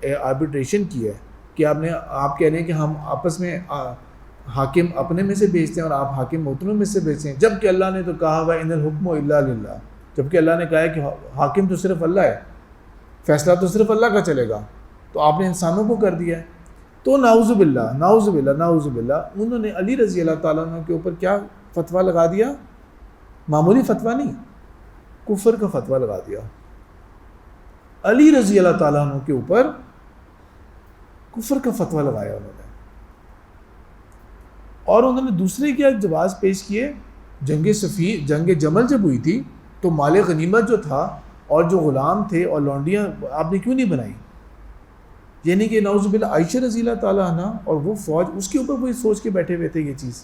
آربیٹریشن کی ہے کہ آپ کہہ رہے ہیں کہ ہم آپس میں حاکم اپنے میں سے بھیجتے ہیں اور آپ حاکم مؤتمن میں سے بھیجتے ہیں، جب کہ اللہ نے تو کہا ہوا ان الحکم الا للہ، جب کہ اللہ نے کہا ہے کہ حاکم تو صرف اللہ ہے، فیصلہ تو صرف اللہ کا چلے گا، تو آپ نے انسانوں کو کر دیا ہے۔ تو نعوذ باللہ انہوں نے علی رضی اللہ تعالیٰ عنہ کے اوپر کیا فتویٰ لگا دیا، معمولی فتویٰ نہیں، کفر کا فتویٰ لگا دیا علی رضی اللہ تعالیٰ عنہ کے اوپر، کفر کا فتویٰ لگایا انہوں نے۔ اور انہوں نے دوسرے کیا جواز پیش کیے، جنگ جمل جب ہوئی تھی تو مال غنیمت جو تھا اور جو غلام تھے اور لونڈیاں آپ نے کیوں نہیں بنائی، یعنی کہ نعوذ باللہ عائشہ رضی اللہ تعالیٰ عنہ اور وہ فوج اس کے اوپر وہی سوچ کے بیٹھے ہوئے تھے یہ چیز۔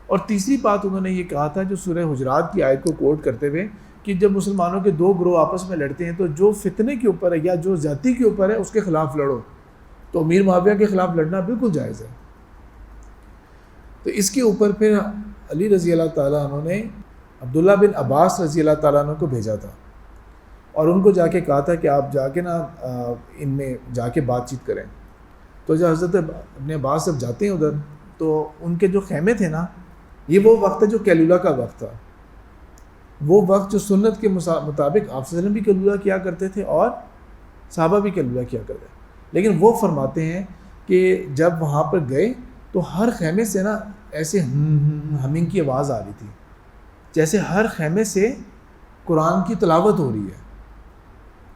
اور تیسری بات انہوں نے یہ کہا تھا جو سورہ حجرات کی آیت کو کوٹ کرتے ہوئے کہ جب مسلمانوں کے دو گروہ آپس میں لڑتے ہیں تو جو فتنے کے اوپر ہے یا جو زیادتی کے اوپر ہے اس کے خلاف لڑو، تو امیر معاویہ کے خلاف لڑنا بالکل جائز ہے۔ تو اس کے اوپر پھر علی رضی اللہ تعالیٰ عنہ نے عبداللہ بن عباس رضی اللہ تعالیٰ عنہ کو بھیجا تھا، اور ان کو جا کے کہا تھا کہ آپ جا کے نا ان میں جا کے بات چیت کریں۔ تو جب حضرت ابن عباس جب جاتے ہیں ادھر تو ان کے جو خیمے تھے نا، یہ وہ وقت ہے جو کیلولہ کا وقت تھا، وہ وقت جو سنت کے مطابق آپ صلی اللہ علیہ وسلم بھی کیلولہ کیا کرتے تھے اور صحابہ بھی کیلولہ کیا کرتے تھے، لیکن وہ فرماتے ہیں کہ جب وہاں پر گئے تو ہر خیمے سے نا ایسے ہمنگ کی آواز آ رہی تھی، جیسے ہر خیمے سے قرآن کی تلاوت ہو رہی ہے،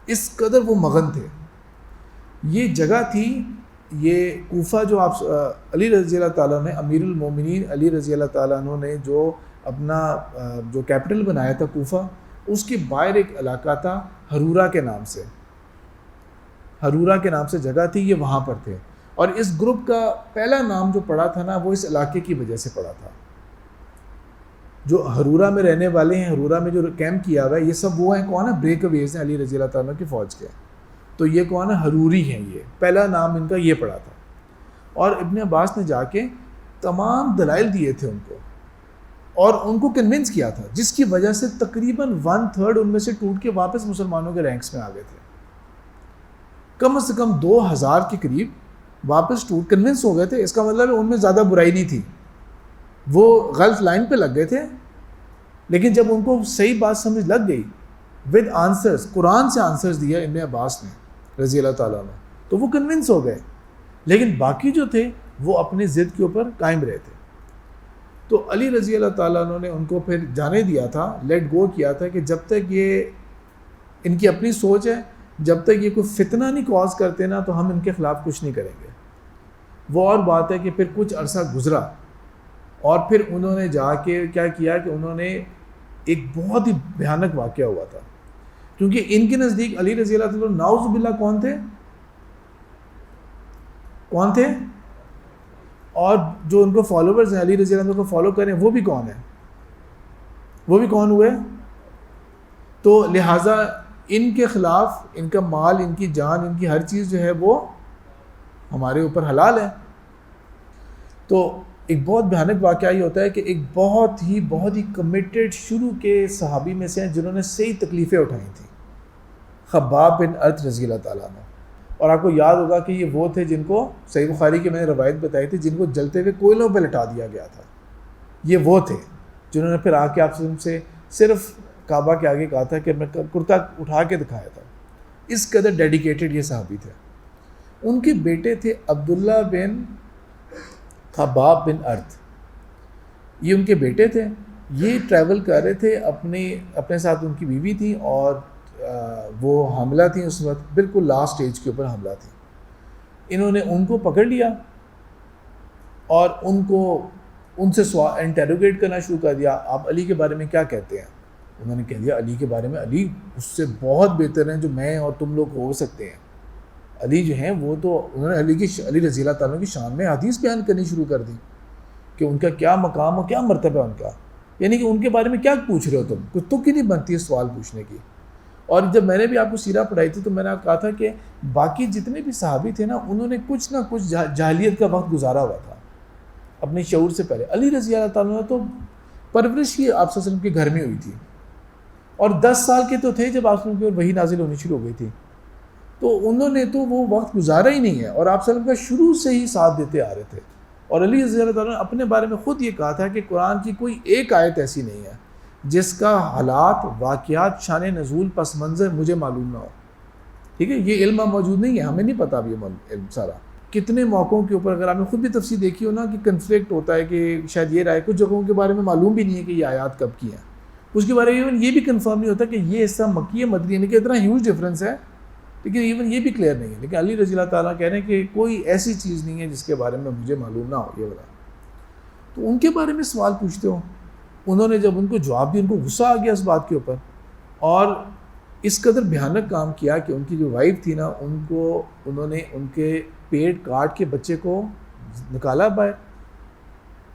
اس قدر وہ مغن تھے۔ یہ جگہ تھی، یہ کوفہ جو آپ علی رضی اللہ تعالیٰ نے، امیر المومنین علی رضی اللہ تعالیٰ عنہ نے جو اپنا جو کیپٹل بنایا تھا کوفہ، اس کے باہر ایک علاقہ تھا ہرورہ کے نام سے، ہرورہ کے نام سے جگہ تھی، یہ وہاں پر تھے، اور اس گروپ کا پہلا نام جو پڑا تھا نا وہ اس علاقے کی وجہ سے پڑا تھا۔ جو ہرورہ میں رہنے والے ہیں، ہرورہ میں جو کیمپ کیا ہوا ہے، یہ سب وہ ہیں کون ہے، بریک اویز ہیں علی رضی اللہ تعالیٰ کی فوج کے، تو یہ کون ہے، ہروری ہیں، یہ پہلا نام ان کا یہ پڑا تھا۔ اور ابن عباس نے جا کے تمام دلائل دیے تھے ان کو، اور ان کو کنونس کیا تھا، جس کی وجہ سے تقریباً 1/3 ان میں سے ٹوٹ کے واپس مسلمانوں کے رینکس میں آ گئے تھے، کم سے کم 2000 کے قریب واپس ٹوٹ کنونس ہو گئے تھے۔ اس کا مطلب ہے ان میں زیادہ برائی نہیں تھی، وہ غلط لائن پہ لگ گئے تھے، لیکن جب ان کو صحیح بات سمجھ لگ گئی ود آنسرز، قرآن سے آنسرز دیا ابن عباس نے رضی اللہ تعالیٰ عنہ، تو وہ کنونس ہو گئے، لیکن باقی جو تھے وہ اپنی ضد کے اوپر قائم رہے تھے۔ تو علی رضی اللہ تعالیٰ عنہ نے ان کو پھر جانے دیا تھا، لیٹ گو کیا تھا کہ جب تک یہ ان کی اپنی سوچ ہے، جب تک یہ کوئی فتنہ نہیں کاز کرتے نا تو ہم ان کے خلاف کچھ نہیں کریں گے۔ وہ اور بات ہے کہ پھر کچھ عرصہ گزرا اور پھر انہوں نے جا کے کیا کیا کہ انہوں نے ایک بہت ہی بھیانک واقعہ ہوا تھا، کیونکہ ان کے نزدیک علی رضی اللہ تعالیٰ نعوذ باللہ کون تھے، اور جو ان کو فالوورز ہیں علی رضی اللہ عنہ کو فالو کریں وہ بھی کون ہیں، وہ بھی کون ہوئے؟ تو لہٰذا ان کے خلاف ان کا مال، ان کی جان، ان کی ہر چیز جو ہے وہ ہمارے اوپر حلال ہے۔ تو ایک بہت بھیانک واقعہ یہ ہوتا ہے کہ ایک بہت ہی کمیٹڈ شروع کے صحابی میں سے ہیں جنہوں نے صحیح تکلیفیں اٹھائی تھیں، خباب بن ارت رضی اللہ تعالیٰ عنہ. اور آپ کو یاد ہوگا کہ یہ وہ تھے جن کو صحیح بخاری کی میں نے روایت بتائی تھی، جن کو جلتے ہوئے کوئلوں پہ لٹا دیا گیا تھا. یہ وہ تھے جنہوں نے پھر آ کے آپ سے صرف کعبہ کے آگے کہا تھا کہ میں کرتا اٹھا کے دکھایا تھا. اس قدر ڈیڈیکیٹڈ یہ صحابی تھے. ان کے بیٹے تھے عبداللہ بن خباب بن ارت، یہ ان کے بیٹے تھے. یہ ٹریول کر رہے تھے، اپنے ساتھ ان کی بیوی تھی اور وہ حاملہ تھیں اس وقت، بالکل لاسٹ سٹیج کے اوپر حاملہ تھیں. انہوں نے ان کو پکڑ لیا اور ان سے انٹیروگیٹ کرنا شروع کر دیا. آپ علی کے بارے میں کیا کہتے ہیں؟ انہوں نے کہہ دیا علی کے بارے میں، علی اس سے بہت بہتر ہیں جو میں اور تم لوگ ہو سکتے ہیں. علی جو ہیں وہ تو، انہوں نے علی رضی اللہ تعالیٰ کی شان میں حدیث بیان کرنی شروع کر دی کہ ان کا کیا مقام اور کیا مرتبہ ہے ان کا، یعنی کہ ان کے بارے میں کیا پوچھ رہے ہو تم، کوئی تک ہی نہیں بنتی ہے سوال پوچھنے کی. اور جب میں نے بھی آپ کو سیرہ پڑھائی تھی تو میں نے کہا تھا کہ باقی جتنے بھی صحابی تھے نا، انہوں نے کچھ نہ کچھ جاہلیت کا وقت گزارا ہوا تھا اپنے شعور سے پہلے. علی رضی اللہ تعالیٰ نے تو پرورش ہی آپ صلی اللہ علیہ وسلم کے گھر میں ہوئی تھی، اور 10 سال کے تو تھے جب آپ صلی اللہ علیہ وسلم کی وحی نازل ہونی شروع ہو گئی تھی. تو انہوں نے تو وہ وقت گزارا ہی نہیں ہے، اور آپ صلی اللہ علیہ وسلم کا شروع سے ہی ساتھ دیتے آ رہے تھے. اور علی رضی اللہ تعالیٰ نے اپنے بارے میں خود یہ کہا تھا کہ قرآن کی کوئی ایک آیت ایسی نہیں ہے جس کا حالات، واقعات، شان نزول، پس منظر مجھے معلوم نہ ہو. ٹھیک ہے، یہ علم موجود نہیں ہے، ہمیں نہیں پتا اب یہ علم سارا. کتنے موقعوں کے اوپر اگر آپ نے خود بھی تفسیر دیکھی ہو نا کہ کنفلکٹ ہوتا ہے کہ شاید یہ رائے، کچھ جگہوں کے بارے میں معلوم بھی نہیں ہے کہ یہ آیات کب کی ہیں، اس کے بارے میں یہ بھی کنفرم نہیں ہوتا کہ یہ حصہ مکی ہے مدنی، یعنی کہ اتنا ہیوج ڈفرینس ہے، لیکن ایون یہ بھی کلیئر نہیں ہے. لیکن علی رضی اللہ تعالیٰ کہہ رہے ہیں کہ کوئی ایسی چیز نہیں ہے جس کے بارے میں مجھے معلوم نہ ہو یہ بتا. تو ان کے بارے میں سوال پوچھتے ہو. انہوں نے جب ان کو جواب دیا، ان کو غصہ آ گیا اس بات کے اوپر، اور اس قدر بھیانک کام کیا کہ ان کی جو وائف تھی نا، انہوں نے ان کے پیٹ کاٹ کے بچے کو نکالا باہر،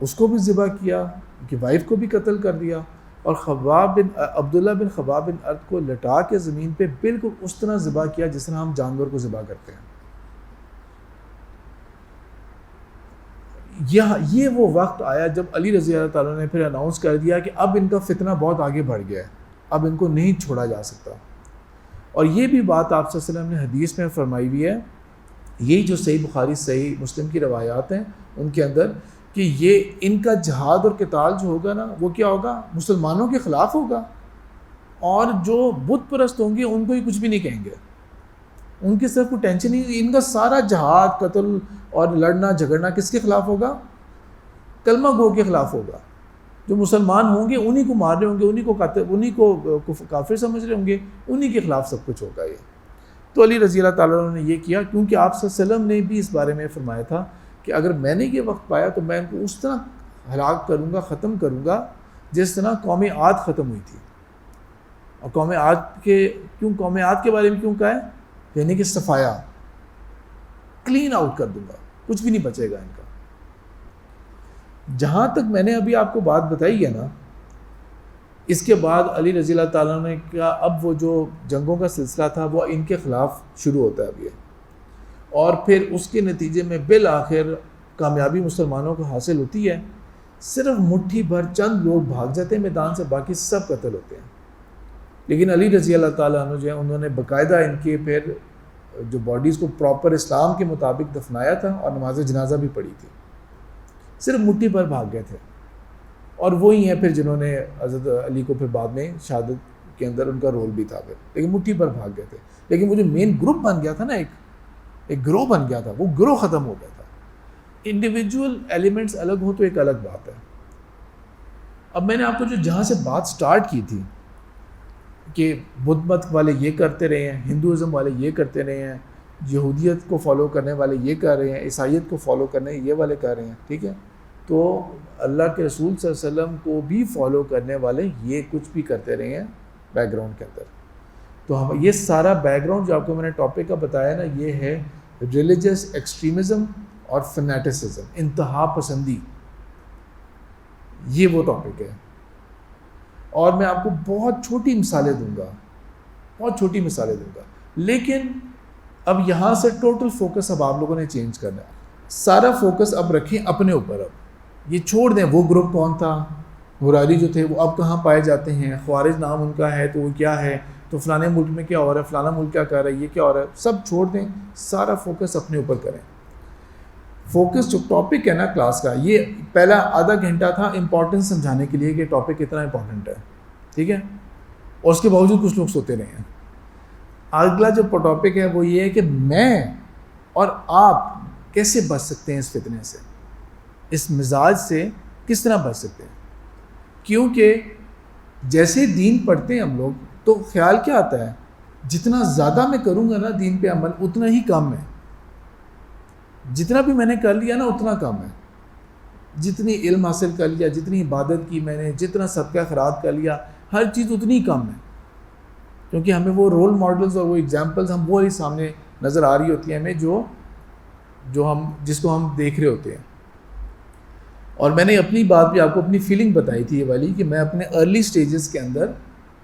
اس کو بھی ذبح کیا، ان کی وائف کو بھی قتل کر دیا، اور عبداللہ بن خباب بن ارت کو لٹا کے زمین پہ بالکل اس طرح ذبح کیا جس طرح ہم جانور کو ذبح کرتے ہیں. یہ وہ وقت آیا جب علی رضی اللہ تعالیٰ نے پھر اناؤنس کر دیا کہ اب ان کا فتنہ بہت آگے بڑھ گیا ہے، اب ان کو نہیں چھوڑا جا سکتا. اور یہ بھی بات آپ صلی اللہ علیہ وسلم نے حدیث میں فرمائی ہوئی ہے، یہی جو صحیح بخاری صحیح مسلم کی روایات ہیں ان کے اندر، کہ یہ ان کا جہاد اور قتال جو ہوگا نا، وہ کیا ہوگا؟ مسلمانوں کے خلاف ہوگا، اور جو بت پرست ہوں گے ان کو ہی کچھ بھی نہیں کہیں گے، ان کی صرف کوئی ٹینشن نہیں. ان کا سارا جہاد، قتل اور لڑنا جھگڑنا کس کے خلاف ہوگا؟ کلمہ گو کے خلاف ہوگا. جو مسلمان ہوں گے انہی کو مار رہے ہوں گے، انہی کو کافر سمجھ رہے ہوں گے، انہی کے خلاف سب کچھ ہوگا. یہ تو علی رضی اللہ تعالیٰ نے یہ کیا کیونکہ آپ صلی اللہ علیہ وسلم نے بھی اس بارے میں فرمایا تھا کہ اگر میں نے یہ وقت پایا تو میں ان کو اس طرح ہلاک کروں گا، ختم کروں گا جس طرح قوم عاد ختم ہوئی تھی. اور قوم عاد کے بارے میں کیوں کہا ہے؟ یعنی کہ صفایا، کلین آؤٹ کر دوں گا، کچھ بھی نہیں بچے گا ان کا. جہاں تک میں نے ابھی آپ کو بات بتائی ہے نا، اس کے بعد علی رضی اللہ تعالیٰ نے کہا اب وہ جو جنگوں کا سلسلہ تھا وہ ان کے خلاف شروع ہوتا ہے اب یہ، اور پھر اس کے نتیجے میں بالآخر کامیابی مسلمانوں کو حاصل ہوتی ہے. صرف مٹھی بھر چند لوگ بھاگ جاتے ہیں میدان سے، باقی سب قتل ہوتے ہیں. لیکن علی رضی اللہ تعالیٰ عنہ جو ہے انہوں نے باقاعدہ ان کے پھر جو باڈیز کو پراپر اسلام کے مطابق دفنایا تھا اور نماز جنازہ بھی پڑھی تھی. صرف مٹھی بھر بھاگ گئے تھے، اور وہی ہیں پھر جنہوں نے حضرت علی کو پھر بعد میں شہادت کے اندر ان کا رول بھی تھا پھر، لیکن مٹھی بھر بھاگ گئے تھے. لیکن وہ جو مین گروپ بن گیا تھا نا، ایک گروہ بن گیا تھا، وہ گروہ ختم ہو گیا تھا. انڈیویجول ایلیمنٹس الگ ہوں تو ایک الگ بات ہے. اب میں نے آپ کو جہاں سے بات سٹارٹ کی تھی کہ بدھ مت والے یہ کرتے رہے ہیں، ہندوازم والے یہ کرتے رہے ہیں، یہودیت کو فالو کرنے والے یہ کر رہے ہیں، عیسائیت کو فالو کرنے یہ والے کر رہے ہیں، ٹھیک ہے، تو اللہ کے رسول صلی اللہ علیہ وسلم کو بھی فالو کرنے والے یہ کچھ بھی کرتے رہے ہیں بیک گراؤنڈ کے اندر. تو ہم یہ سارا بیک گراؤنڈ جو آپ کو میں نے ٹاپک کا بتایا نا، یہ ہے ریلیجس ایکسٹریمزم اور فنیٹسزم، انتہا پسندی. یہ وہ ٹاپک ہے، اور میں آپ کو بہت چھوٹی مثالیں دوں گا، لیکن اب یہاں سے ٹوٹل فوکس اب آپ لوگوں نے چینج کرنا ہے. سارا فوکس اب رکھیں اپنے اوپر. اب یہ چھوڑ دیں وہ گروپ کون تھا، غراری جو تھے وہ اب کہاں پائے جاتے ہیں، خوارج نام ان کا ہے تو وہ کیا ہے، تو فلانے ملک میں کیا ہو رہا ہے، فلانا ملک کیا کر رہا ہے، یہ کیا ہو رہا ہے، سب چھوڑ دیں، سارا فوکس اپنے اوپر کریں. فوکس جو ٹاپک ہے نا کلاس کا، یہ پہلا آدھا گھنٹہ تھا امپورٹنس سمجھانے کے لیے کہ ٹاپک کتنا امپورٹنٹ ہے، ٹھیک ہے، اور اس کے باوجود کچھ لوگ سوتے رہے ہیں. اگلا جو ٹاپک ہے وہ یہ ہے کہ میں اور آپ کیسے بچ سکتے ہیں اس فتنے سے، اس مزاج سے کس طرح بچ سکتے ہیں. کیونکہ جیسے دین پڑھتے ہیں ہم لوگ تو خیال کیا آتا ہے، جتنا زیادہ میں کروں گا نا دین پہ عمل اتنا ہی کم ہے، جتنا بھی میں نے کر لیا نا اتنا کم ہے. جتنی علم حاصل کر لیا، جتنی عبادت کی میں نے، جتنا صدقہ خیرات کر لیا، ہر چیز اتنی کم ہے. کیونکہ ہمیں وہ رول ماڈلز اور وہ ایگزامپلز ہم وہی سامنے نظر آ رہی ہوتی ہیں ہمیں جس کو ہم دیکھ رہے ہوتے ہیں. اور میں نے اپنی بات بھی آپ کو اپنی فیلنگ بتائی تھی یہ والی کہ میں اپنے ارلی سٹیجز کے اندر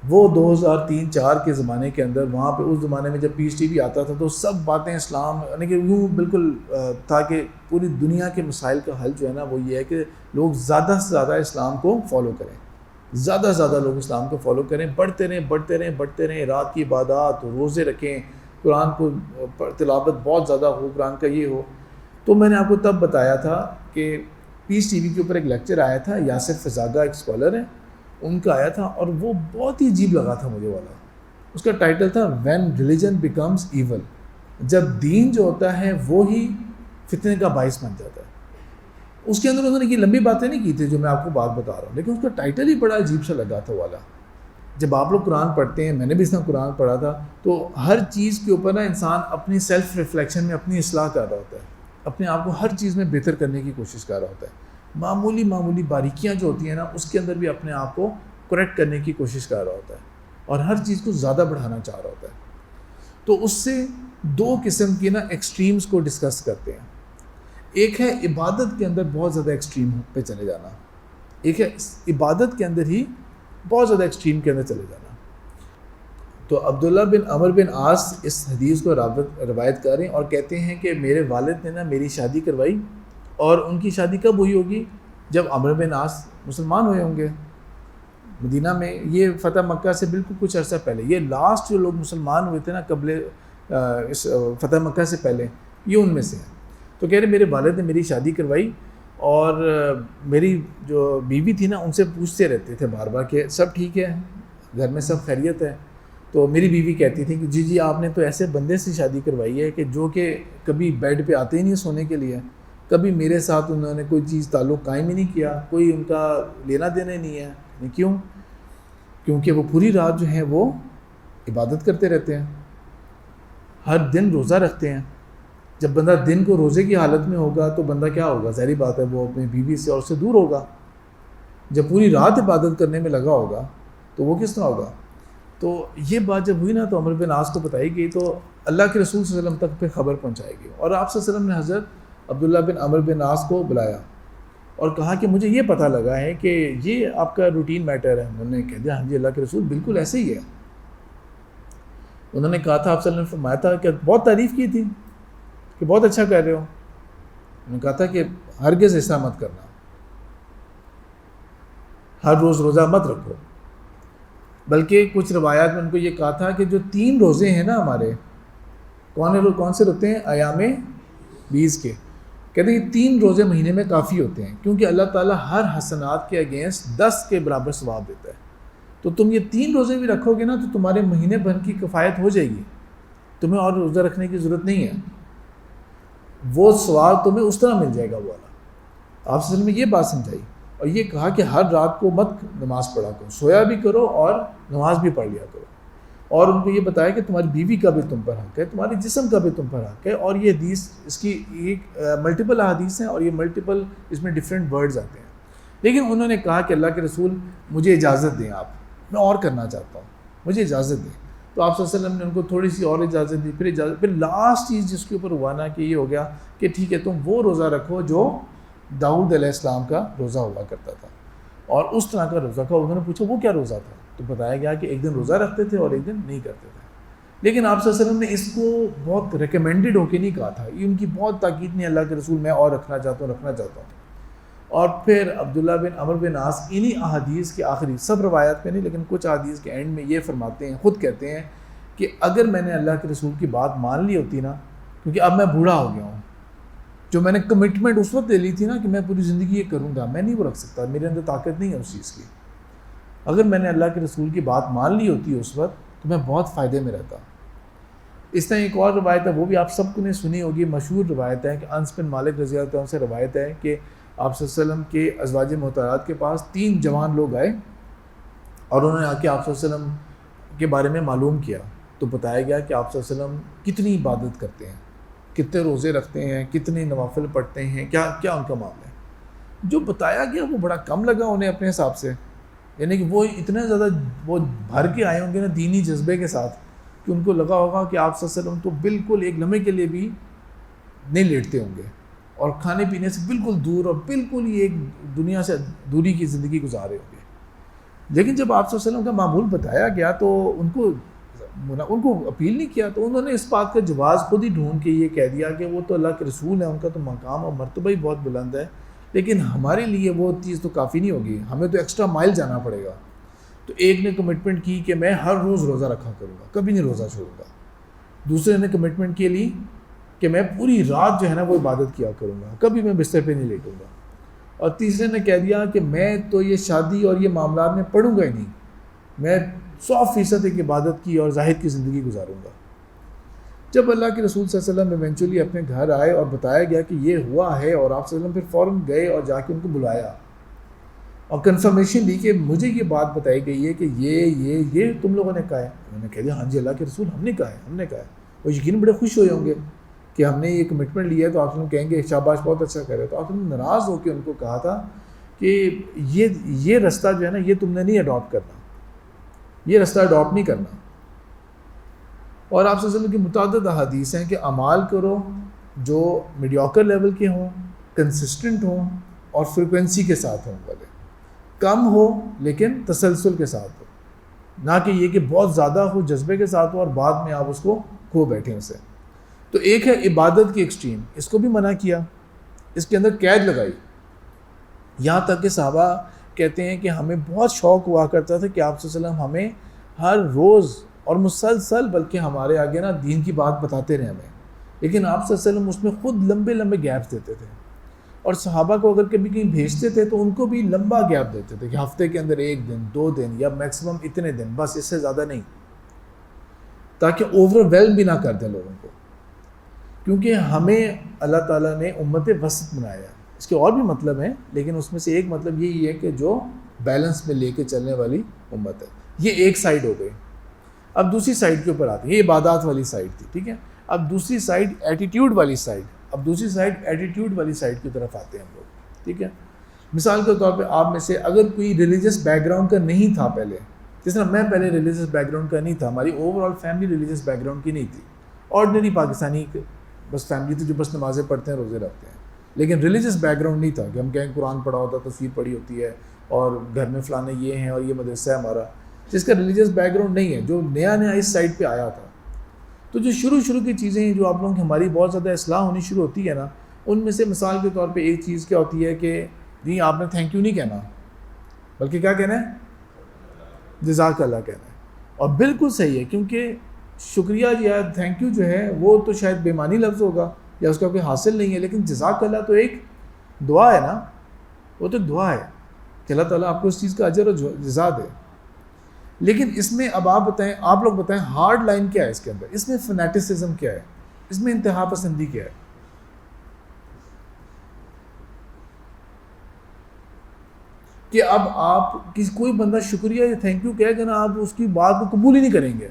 وہ 2003-4 کے زمانے کے اندر وہاں پہ اس زمانے میں جب پیس ٹی وی آتا تھا تو سب باتیں اسلام یعنی کہ یوں بالکل تھا کہ پوری دنیا کے مسائل کا حل جو ہے نا وہ یہ ہے کہ لوگ زیادہ سے زیادہ اسلام کو فالو کریں، زیادہ سے زیادہ لوگ اسلام کو فالو کریں، بڑھتے رہیں، رات کی عبادات روزے رکھیں، قرآن کو تلاوت بہت زیادہ ہو، قرآن کا یہ ہو. تو میں نے آپ کو تب بتایا تھا کہ پیس ٹی وی کے اوپر ایک لیکچر آیا تھا، یاسر فزاگہ ایک اسکالر ہیں ان کا آیا تھا، اور وہ بہت ہی عجیب لگا تھا مجھے والا. اس کا ٹائٹل تھا وین ریلیجن بیکمز ایول، جب دین جو ہوتا ہے وہی فتنے کا باعث بن جاتا ہے. اس کے اندر انہوں نے یہ لمبی باتیں نہیں کی تھی جو میں آپ کو بات بتا رہا ہوں، لیکن اس کا ٹائٹل ہی بڑا عجیب سا لگا تھا والا. جب آپ لوگ قرآن پڑھتے ہیں، میں نے بھی اس طرح قرآن پڑھا تھا، تو ہر چیز کے اوپر نا انسان اپنی سیلف ریفلیکشن میں اپنی اصلاح کر رہا ہوتا ہے، اپنے آپ کو ہر چیز میں بہتر کرنے کی کوشش کر رہا ہوتا ہے. معمولی باریکیاں جو ہوتی ہیں نا اس کے اندر بھی اپنے آپ کو کریکٹ کرنے کی کوشش کر رہا ہوتا ہے اور ہر چیز کو زیادہ بڑھانا چاہ رہا ہوتا ہے. تو اس سے دو قسم کی نا ایکسٹریمز کو ڈسکس کرتے ہیں. ایک ہے عبادت کے اندر بہت زیادہ ایکسٹریم پہ چلے جانا، ایک ہے عبادت کے اندر ہی بہت زیادہ ایکسٹریم کے اندر چلے جانا. تو عبداللہ بن عمر بن عاص اس حدیث کو روایت کر رہے ہیں اور کہتے ہیں کہ میرے والد نے نا میری شادی کروائی، اور ان کی شادی کب ہوئی ہوگی؟ جب عمر بن عاص مسلمان ہوئے ہوں گے مدینہ میں. یہ فتح مکہ سے بالکل کچھ عرصہ پہلے، یہ لاسٹ جو لوگ مسلمان ہوئے تھے نا قبل اس فتح مکہ سے پہلے، یہ ان میں سے ہیں. تو کہہ رہے میرے والد نے میری شادی کروائی، اور میری جو بیوی تھی نا ان سے پوچھتے رہتے تھے بار بار کہ سب ٹھیک ہے، گھر میں سب خیریت ہے. تو میری بیوی کہتی تھی کہ جی آپ نے تو ایسے بندے سے شادی کروائی ہے کہ جو کہ کبھی بیڈ پہ آتے ہی نہیں سونے کے لیے، کبھی میرے ساتھ انہوں نے کوئی چیز تعلق قائم ہی نہیں کیا، کوئی ان کا لینا دینا نہیں ہے. کیوں؟ کیونکہ وہ پوری رات جو ہے وہ عبادت کرتے رہتے ہیں، ہر دن روزہ رکھتے ہیں. جب بندہ دن کو روزے کی حالت میں ہوگا تو بندہ کیا ہوگا؟ ظاہری بات ہے وہ اپنی بیوی سے اور سے دور ہوگا. جب پوری رات عبادت کرنے میں لگا ہوگا تو وہ کس طرح ہوگا؟ تو یہ بات جب ہوئی نا تو عمر بن عاص کو بتائی گئی، تو اللہ کے رسول صلی اللہ علیہ وسلم تک پہ خبر پہنچائی گئی، اور آپ صلی اللہ علیہ وسلم نے حضرت عبداللہ بن عمر بن عاص کو بلایا اور کہا کہ مجھے یہ پتہ لگا ہے کہ یہ آپ کا روٹین میٹر ہے. انہوں نے کہہ دیا ہاں جی اللہ کے رسول بالکل ایسے ہی ہے. انہوں نے کہا تھا آپ صلی اللہ علیہ وسلم نے فرمایا تھا کہ بہت تعریف کی تھی کہ بہت اچھا کر رہے ہو. انہوں نے کہا تھا کہ ہرگز ایسا مت کرنا، ہر روز روزہ مت رکھو. بلکہ کچھ روایات میں ان کو یہ کہا تھا کہ جو 3 روزے ہیں نا ہمارے، کون سے ہوتے ہیں؟ ایام 20 کے. کہتے ہیں کہ 3 روزے مہینے میں کافی ہوتے ہیں، کیونکہ اللہ تعالیٰ ہر حسنات کے اگینسٹ 10 کے برابر ثواب دیتا ہے. تو تم یہ 3 روزے بھی رکھو گے نا تو تمہارے مہینے بھر کی کفایت ہو جائے گی، تمہیں اور روزہ رکھنے کی ضرورت نہیں ہے، وہ ثواب تمہیں اس طرح مل جائے گا. وہ والا آپ سے میں یہ بات سمجھائی، اور یہ کہا کہ ہر رات کو مت نماز پڑھا کرو، سویا بھی کرو اور نماز بھی پڑھ لیا کرو. اور ان کو یہ بتایا کہ تمہاری بیوی کا بھی تم پر حق ہے، تمہارے جسم کا بھی تم پر حق ہے. اور یہ حدیث اس کی ایک ملٹیپل احادیث ہیں اور یہ ملٹیپل اس میں ڈفرینٹ ورڈز آتے ہیں. لیکن انہوں نے کہا کہ اللہ کے رسول مجھے اجازت دیں، آپ میں اور کرنا چاہتا ہوں، مجھے اجازت دیں. تو آپ صلی اللہ علیہ وسلم نے ان کو تھوڑی سی اور اجازت دی، پھر لاسٹ چیز جس کے اوپر ہوا نا کہ یہ ہو گیا کہ ٹھیک ہے تم وہ روزہ رکھو جو داؤد علیہ السلام کا روزہ ہوا کرتا تھا، اور اس طرح کا روزہ کا. انہوں نے پوچھا وہ کیا روزہ تھا؟ تو بتایا گیا کہ ایک دن روزہ رکھتے تھے اور ایک دن نہیں کرتے تھے. لیکن آپ صلی اللہ علیہ وسلم نے اس کو بہت ریکمینڈڈ ہو کے نہیں کہا تھا، یہ ان کی بہت تاکید نہیں اللہ کے رسول میں اور رکھنا چاہتا ہوں. اور پھر عبداللہ بن عمرو بن عاص انہی احادیث کے آخری، سب روایات میں نہیں لیکن کچھ احادیث کے اینڈ میں یہ فرماتے ہیں، خود کہتے ہیں کہ اگر میں نے اللہ کے رسول کی بات مان لی ہوتی نا، کیونکہ اب میں بوڑھا ہو گیا ہوں، جو میں نے کمٹمنٹ اس وقت لے لی تھی نا کہ میں پوری زندگی یہ کروں گا، میں نہیں وہ رکھ سکتا، میرے اندر طاقت نہیں ہے اس چیز کی. اگر میں نے اللہ کے رسول کی بات مان لی ہوتی اس وقت تو میں بہت فائدے میں رہتا. اس طرح ایک اور روایت ہے، وہ بھی آپ سب کو نے سنی ہوگی، مشہور روایت ہے کہ انس بن مالک رضی اللہ عنہ سے روایت ہے کہ آپ صلی اللہ علیہ وسلم کے ازواج مطہرات کے پاس 3 جوان لوگ آئے اور انہوں نے آ کے آپ صلی اللہ علیہ وسلم کے بارے میں معلوم کیا. تو بتایا گیا کہ آپ صلی اللہ علیہ وسلم کتنی عبادت کرتے ہیں، کتنے روزے رکھتے ہیں، کتنے نوافل پڑھتے ہیں، کیا ان کا معاملہ ہے. جو بتایا گیا وہ بڑا کم لگا انہیں اپنے حساب سے، یعنی کہ وہ اتنے زیادہ وہ بھر کے آئے ہوں گے نا دینی جذبے کے ساتھ کہ ان کو لگا ہوگا کہ آپ صلی اللہ علیہ وسلم تو بالکل ایک لمحے کے لیے بھی نہیں لیٹتے ہوں گے اور کھانے پینے سے بالکل دور اور بالکل ہی ایک دنیا سے دوری کی زندگی گزارے ہوں گے. لیکن جب آپ صلی اللہ علیہ وسلم کا معمول بتایا گیا تو ان کو اپیل نہیں کیا، تو انہوں نے اس بات کا جواز خود ہی ڈھونڈ کے یہ کہہ دیا کہ وہ تو اللہ کے رسول ہیں، ان کا تو مقام اور مرتبہ ہی بہت بلند ہے، لیکن ہمارے لیے وہ چیز تو کافی نہیں ہوگی، ہمیں تو ایکسٹرا مائل جانا پڑے گا. تو ایک نے کمٹمنٹ کی کہ میں ہر روز روزہ رکھا کروں گا، کبھی نہیں روزہ چھوڑوں گا. دوسرے نے کمٹمنٹ کے لی کہ میں پوری رات جو ہے نا وہ عبادت کیا کروں گا، کبھی میں بستر پہ نہیں لیٹوں گا. اور تیسرے نے کہہ دیا کہ میں تو یہ شادی اور یہ معاملات میں پڑھوں گا ہی نہیں، میں 100% ایک عبادت کی اور ظاہر کی زندگی گزاروں گا. جب اللہ کے رسول صلی اللہ علیہ وسلم ایونچولی اپنے گھر آئے اور بتایا گیا کہ یہ ہوا ہے، اور آپ صلی اللہ علیہ وسلم پھر فوراً گئے اور جا کے ان کو بلایا اور کنفرمیشن لی کہ مجھے یہ بات بتائی گئی ہے کہ یہ تم لوگوں نے کہا ہے. انہوں نے کہہ دیا ہاں جی اللہ کے رسول ہم نے کہا ہے. وہ یقیناً بڑے خوش ہوئے ہوں گے کہ ہم نے یہ کمٹمنٹ لیا ہے، تو آپ کہیں گے شاباش بہت اچھا کر رہے. تو آپ نے ناراض ہو کے ان کو کہا تھا کہ یہ رستہ جو ہے نا یہ تم نے نہیں اڈاپٹ کرنا، یہ رستہ اڈاپٹ نہیں کرنا. اور آپ صلی اللہ علیہ وسلم کی متعدد احادیث ہیں کہ اعمال کرو جو میڈیوکر لیول کے ہوں، کنسسٹنٹ ہوں اور فریکوینسی کے ساتھ ہوں، والے کم ہو لیکن تسلسل کے ساتھ ہو، نہ کہ یہ کہ بہت زیادہ ہو جذبے کے ساتھ ہو اور بعد میں آپ اس کو کھو بیٹھیں اسے. تو ایک ہے عبادت کی ایکسٹریم، اس کو بھی منع کیا، اس کے اندر قید لگائی. یہاں تک کہ صحابہ کہتے ہیں کہ ہمیں بہت شوق ہوا کرتا تھا کہ آپ صلی اللہ علیہ وسلم ہمیں ہر روز اور مسلسل بلکہ ہمارے آگے نا دین کی بات بتاتے رہے ہمیں، لیکن آپ صلی اللہ علیہ وسلم اس میں خود لمبے لمبے گیپس دیتے تھے. اور صحابہ کو اگر کبھی کہیں بھیجتے تھے تو ان کو بھی لمبا گیپ دیتے تھے کہ ہفتے کے اندر 1 دن 2 دن یا میکسیمم اتنے دن، بس اس سے زیادہ نہیں، تاکہ اوور ویلم بھی نہ کر دیں لوگوں کو. کیونکہ ہمیں اللہ تعالیٰ نے امت وسط بنایا ہے، اس کے اور بھی مطلب ہیں لیکن اس میں سے ایک مطلب یہی ہے کہ جو بیلنس میں لے کے چلنے والی امت ہے. یہ ایک سائیڈ ہو گئی. اب دوسری سائیڈ کے اوپر آتے ہیں، یہ عبادات والی سائیڈ تھی، ٹھیک ہے. اب دوسری سائیڈ ایٹیٹیوڈ والی سائیڈ، ایٹیٹیوڈ والی سائیڈ کی طرف آتے ہیں ہم لوگ، ٹھیک ہے. مثال کے طور پہ آپ میں سے اگر کوئی ریلیجس بیک گراؤنڈ کا نہیں تھا پہلے، جس طرح میں پہلے ریلیجس بیک گراؤنڈ کا نہیں تھا، ہماری over all family religious back ground کی نہیں تھی، آرڈنری پاکستانی بس فیملی تھی جو بس نمازیں پڑھتے ہیں روزے رکھتے ہیں، لیکن ریلیجس بیک گراؤنڈ نہیں تھا کہ ہم کہیں قرآن پڑھا ہوتا، تفسیر پڑھی ہوتی ہے اور گھر میں فلانے یہ ہیں اور یہ مدرسہ ہے ہمارا. جس کا ریلیجس بیک گراؤنڈ نہیں ہے، جو نیا اس سائڈ پہ آیا تھا، تو جو شروع کی چیزیں ہیں جو آپ لوگوں کی ہماری بہت زیادہ اصلاح ہونی شروع ہوتی ہے نا، ان میں سے مثال کے طور پہ ایک چیز کیا ہوتی ہے کہ نہیں آپ نے تھینک یو نہیں کہنا، بلکہ کیا کہنا ہے؟ جزاک اللہ کہنا ہے. اور بالکل صحیح ہے، کیونکہ شکریہ یا تھینک یو جو ہے وہ تو شاید بے معنی لفظ ہوگا یا اس کا کوئی حاصل نہیں ہے، لیکن جزاک اللہ تو ایک دعا ہے نا، وہ تو دعا ہے کہ اللہ تعالیٰ آپ کو اس چیز کا اجر اور جزا دے. لیکن اس میں اب آپ لوگ بتائیں ہارڈ لائن کیا ہے اس کے اندر، اس میں فنیٹسزم کیا ہے، اس میں انتہا پسندی کیا ہے؟ کہ اب آپ کوئی بندہ شکریہ یا تھینک یو کہے گا نا، آپ اس کی بات کو قبول ہی نہیں کریں گے،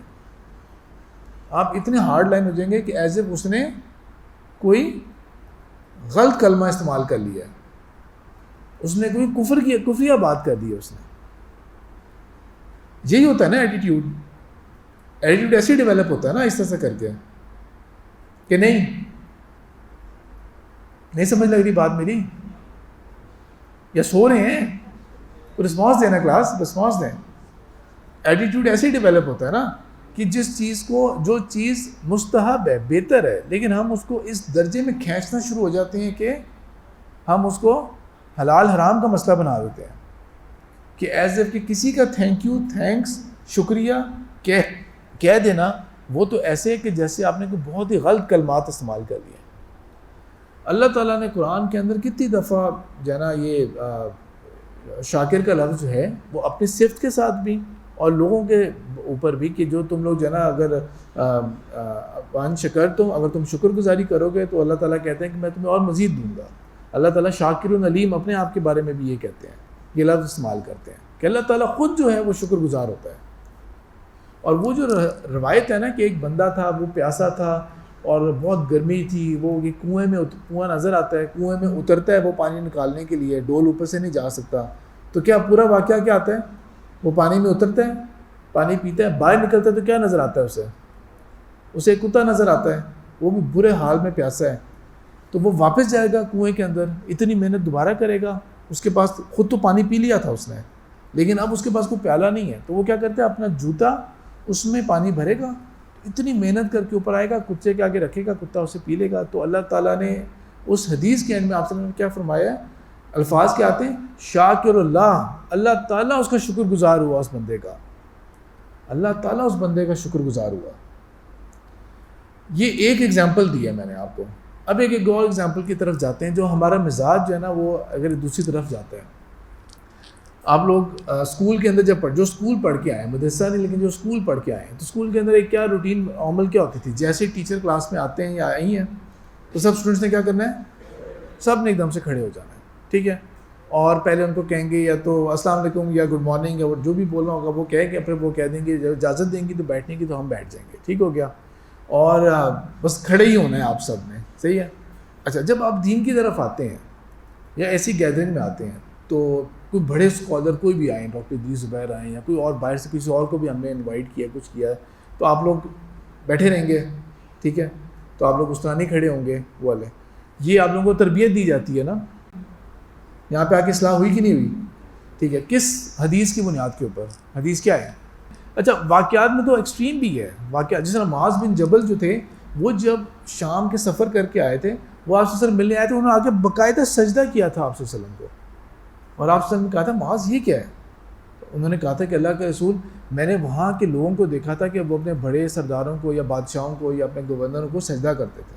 آپ اتنے ہارڈ لائن ہو جائیں گے کہ ایز اف اس نے کوئی غلط کلمہ استعمال کر لیا ہے، اس نے کوئی کفریہ بات کر دی ہے اس نے. یہی ہوتا ہے نا ایٹیٹیوڈ ایسے ڈیولپ ہوتا ہے نا اس طرح سے کر کے کہ نہیں سمجھ لگ رہی بات میری، یا سو رہے ہیں، رسپانس دینا کلاس، رسپانس دیں. ایٹیٹیوڈ ایسے ڈیولپ ہوتا ہے نا کہ جو چیز مستحب ہے، بہتر ہے، لیکن ہم اس کو اس درجے میں کھینچنا شروع ہو جاتے ہیں کہ ہم اس کو حلال حرام کا مسئلہ بنا دیتے ہیں کہ ایز اف کہ کسی کا تھینک یو، تھینکس، شکریہ کہہ دینا وہ تو ایسے کہ جیسے آپ نے کوئی بہت ہی غلط کلمات استعمال کر لیے. اللہ تعالیٰ نے قرآن کے اندر کتنی دفعہ جو ہے نا یہ شاکر کا لفظ جو ہے وہ اپنی صفت کے ساتھ بھی اور لوگوں کے اوپر بھی کہ جو تم لوگ جو ہے نا اگر وان شکر تم، اگر تم شکر گزاری کرو گے تو اللہ تعالیٰ کہتے ہیں کہ میں تمہیں اور مزید دوں گا. اللہ تعالیٰ شاکر علیم اپنے آپ کے بارے میں بھی یہ کہتے ہیں، یہ لفظ استعمال کرتے ہیں کہ اللہ تعالیٰ خود جو ہے وہ شکر گزار ہوتا ہے. اور وہ جو روایت ہے نا کہ ایک بندہ تھا، وہ پیاسا تھا اور بہت گرمی تھی، وہ یہ کنویں نظر آتا ہے، کنویں میں اترتا ہے وہ پانی نکالنے کے لیے، ڈول اوپر سے نہیں جا سکتا. تو کیا پورا واقعہ کیا آتا ہے؟ وہ پانی میں اترتا ہے، پانی پیتا ہے، باہر نکلتا ہے تو کیا نظر آتا ہے اسے ایک کتا نظر آتا ہے، وہ بھی برے حال میں پیاسا ہے. تو وہ واپس جائے گا کنویں کے اندر، اتنی محنت دوبارہ کرے گا. اس کے پاس خود تو پانی پی لیا تھا اس نے، لیکن اب اس کے پاس کوئی پیالہ نہیں ہے. تو وہ کیا کرتا ہے، اپنا جوتا اس میں پانی بھرے گا، اتنی محنت کر کے اوپر آئے گا، کتے کے آگے رکھے گا، کتا اسے پی لے گا. تو اللہ تعالیٰ نے اس حدیث کے اینڈ میں آپ نے کیا فرمایا ہے؟ الفاظ کیا آتے ہیں؟ شاکر اللہ، اللہ تعالیٰ اس کا شکر گزار ہوا، اس بندے کا، اللہ تعالیٰ اس بندے کا شکر گزار ہوا. یہ ایک ایگزامپل دی ہے میں نے آپ کو. اب ایک اور ایگزامپل کی طرف جاتے ہیں جو ہمارا مزاج جو ہے نا وہ اگر دوسری طرف جاتا ہے. آپ لوگ اسکول کے اندر جب جو اسکول پڑھ کے آئے، مدرسہ نہیں لیکن جو اسکول پڑھ کے آئے ہیں، تو اسکول کے اندر ایک کیا روٹین عمل کیا ہوتی تھی؟ جیسے ٹیچر کلاس میں آتے ہیں یا آئی ہیں تو سب اسٹوڈنٹس نے کیا کرنا ہے؟ سب نے ایک دم سے کھڑے ہو جانا ہے، ٹھیک ہے. اور پہلے ان کو کہیں گے یا تو السلام علیکم یا گڈ مارننگ یا جو بھی بولنا ہوگا وہ کہہ کے پھر وہ کہہ دیں گے، جب اجازت دیں گی تو بیٹھنے کی تو ہم بیٹھ جائیں گے، ٹھیک ہو گیا. اور بس کھڑے ہی ہونا ہے آپ سب نے، صحیح ہے. اچھا، جب آپ دین کی طرف آتے ہیں یا ایسی گیدرنگ میں آتے ہیں تو کوئی بڑے اسکالر کوئی بھی آئیں، ڈاکٹر ادریس زبیر آئیں یا کوئی اور باہر سے کسی اور کو بھی ہم نے انوائٹ کیا، کچھ کیا ہے، تو آپ لوگ بیٹھے رہیں گے، ٹھیک ہے. تو آپ لوگ اس طرح نہیں کھڑے ہوں گے وہ والے. یہ آپ لوگوں کو تربیت دی جاتی ہے نا. یہاں پہ آ کے اصلاح ہوئی کہ نہیں ہوئی؟ ٹھیک ہے. کس حدیث کی بنیاد کے اوپر؟ حدیث کیا ہے؟ اچھا، واقعات میں تو ایکسٹریم بھی ہے واقعہ. جس طرح معاذ بن جبل جو تھے، وہ جب شام کے سفر کر کے آئے تھے، وہ آپ سے ملنے آئے تھے، انہوں نے آ کے باقاعدہ سجدہ کیا تھا آپ وسلم کو. اور آپ نے کہا تھا معاذ یہ کیا ہے؟ انہوں نے کہا تھا کہ اللہ کے رسول، میں نے وہاں کے لوگوں کو دیکھا تھا کہ وہ اپنے بڑے سرداروں کو یا بادشاہوں کو یا اپنے گورنروں کو سجدہ کرتے تھے.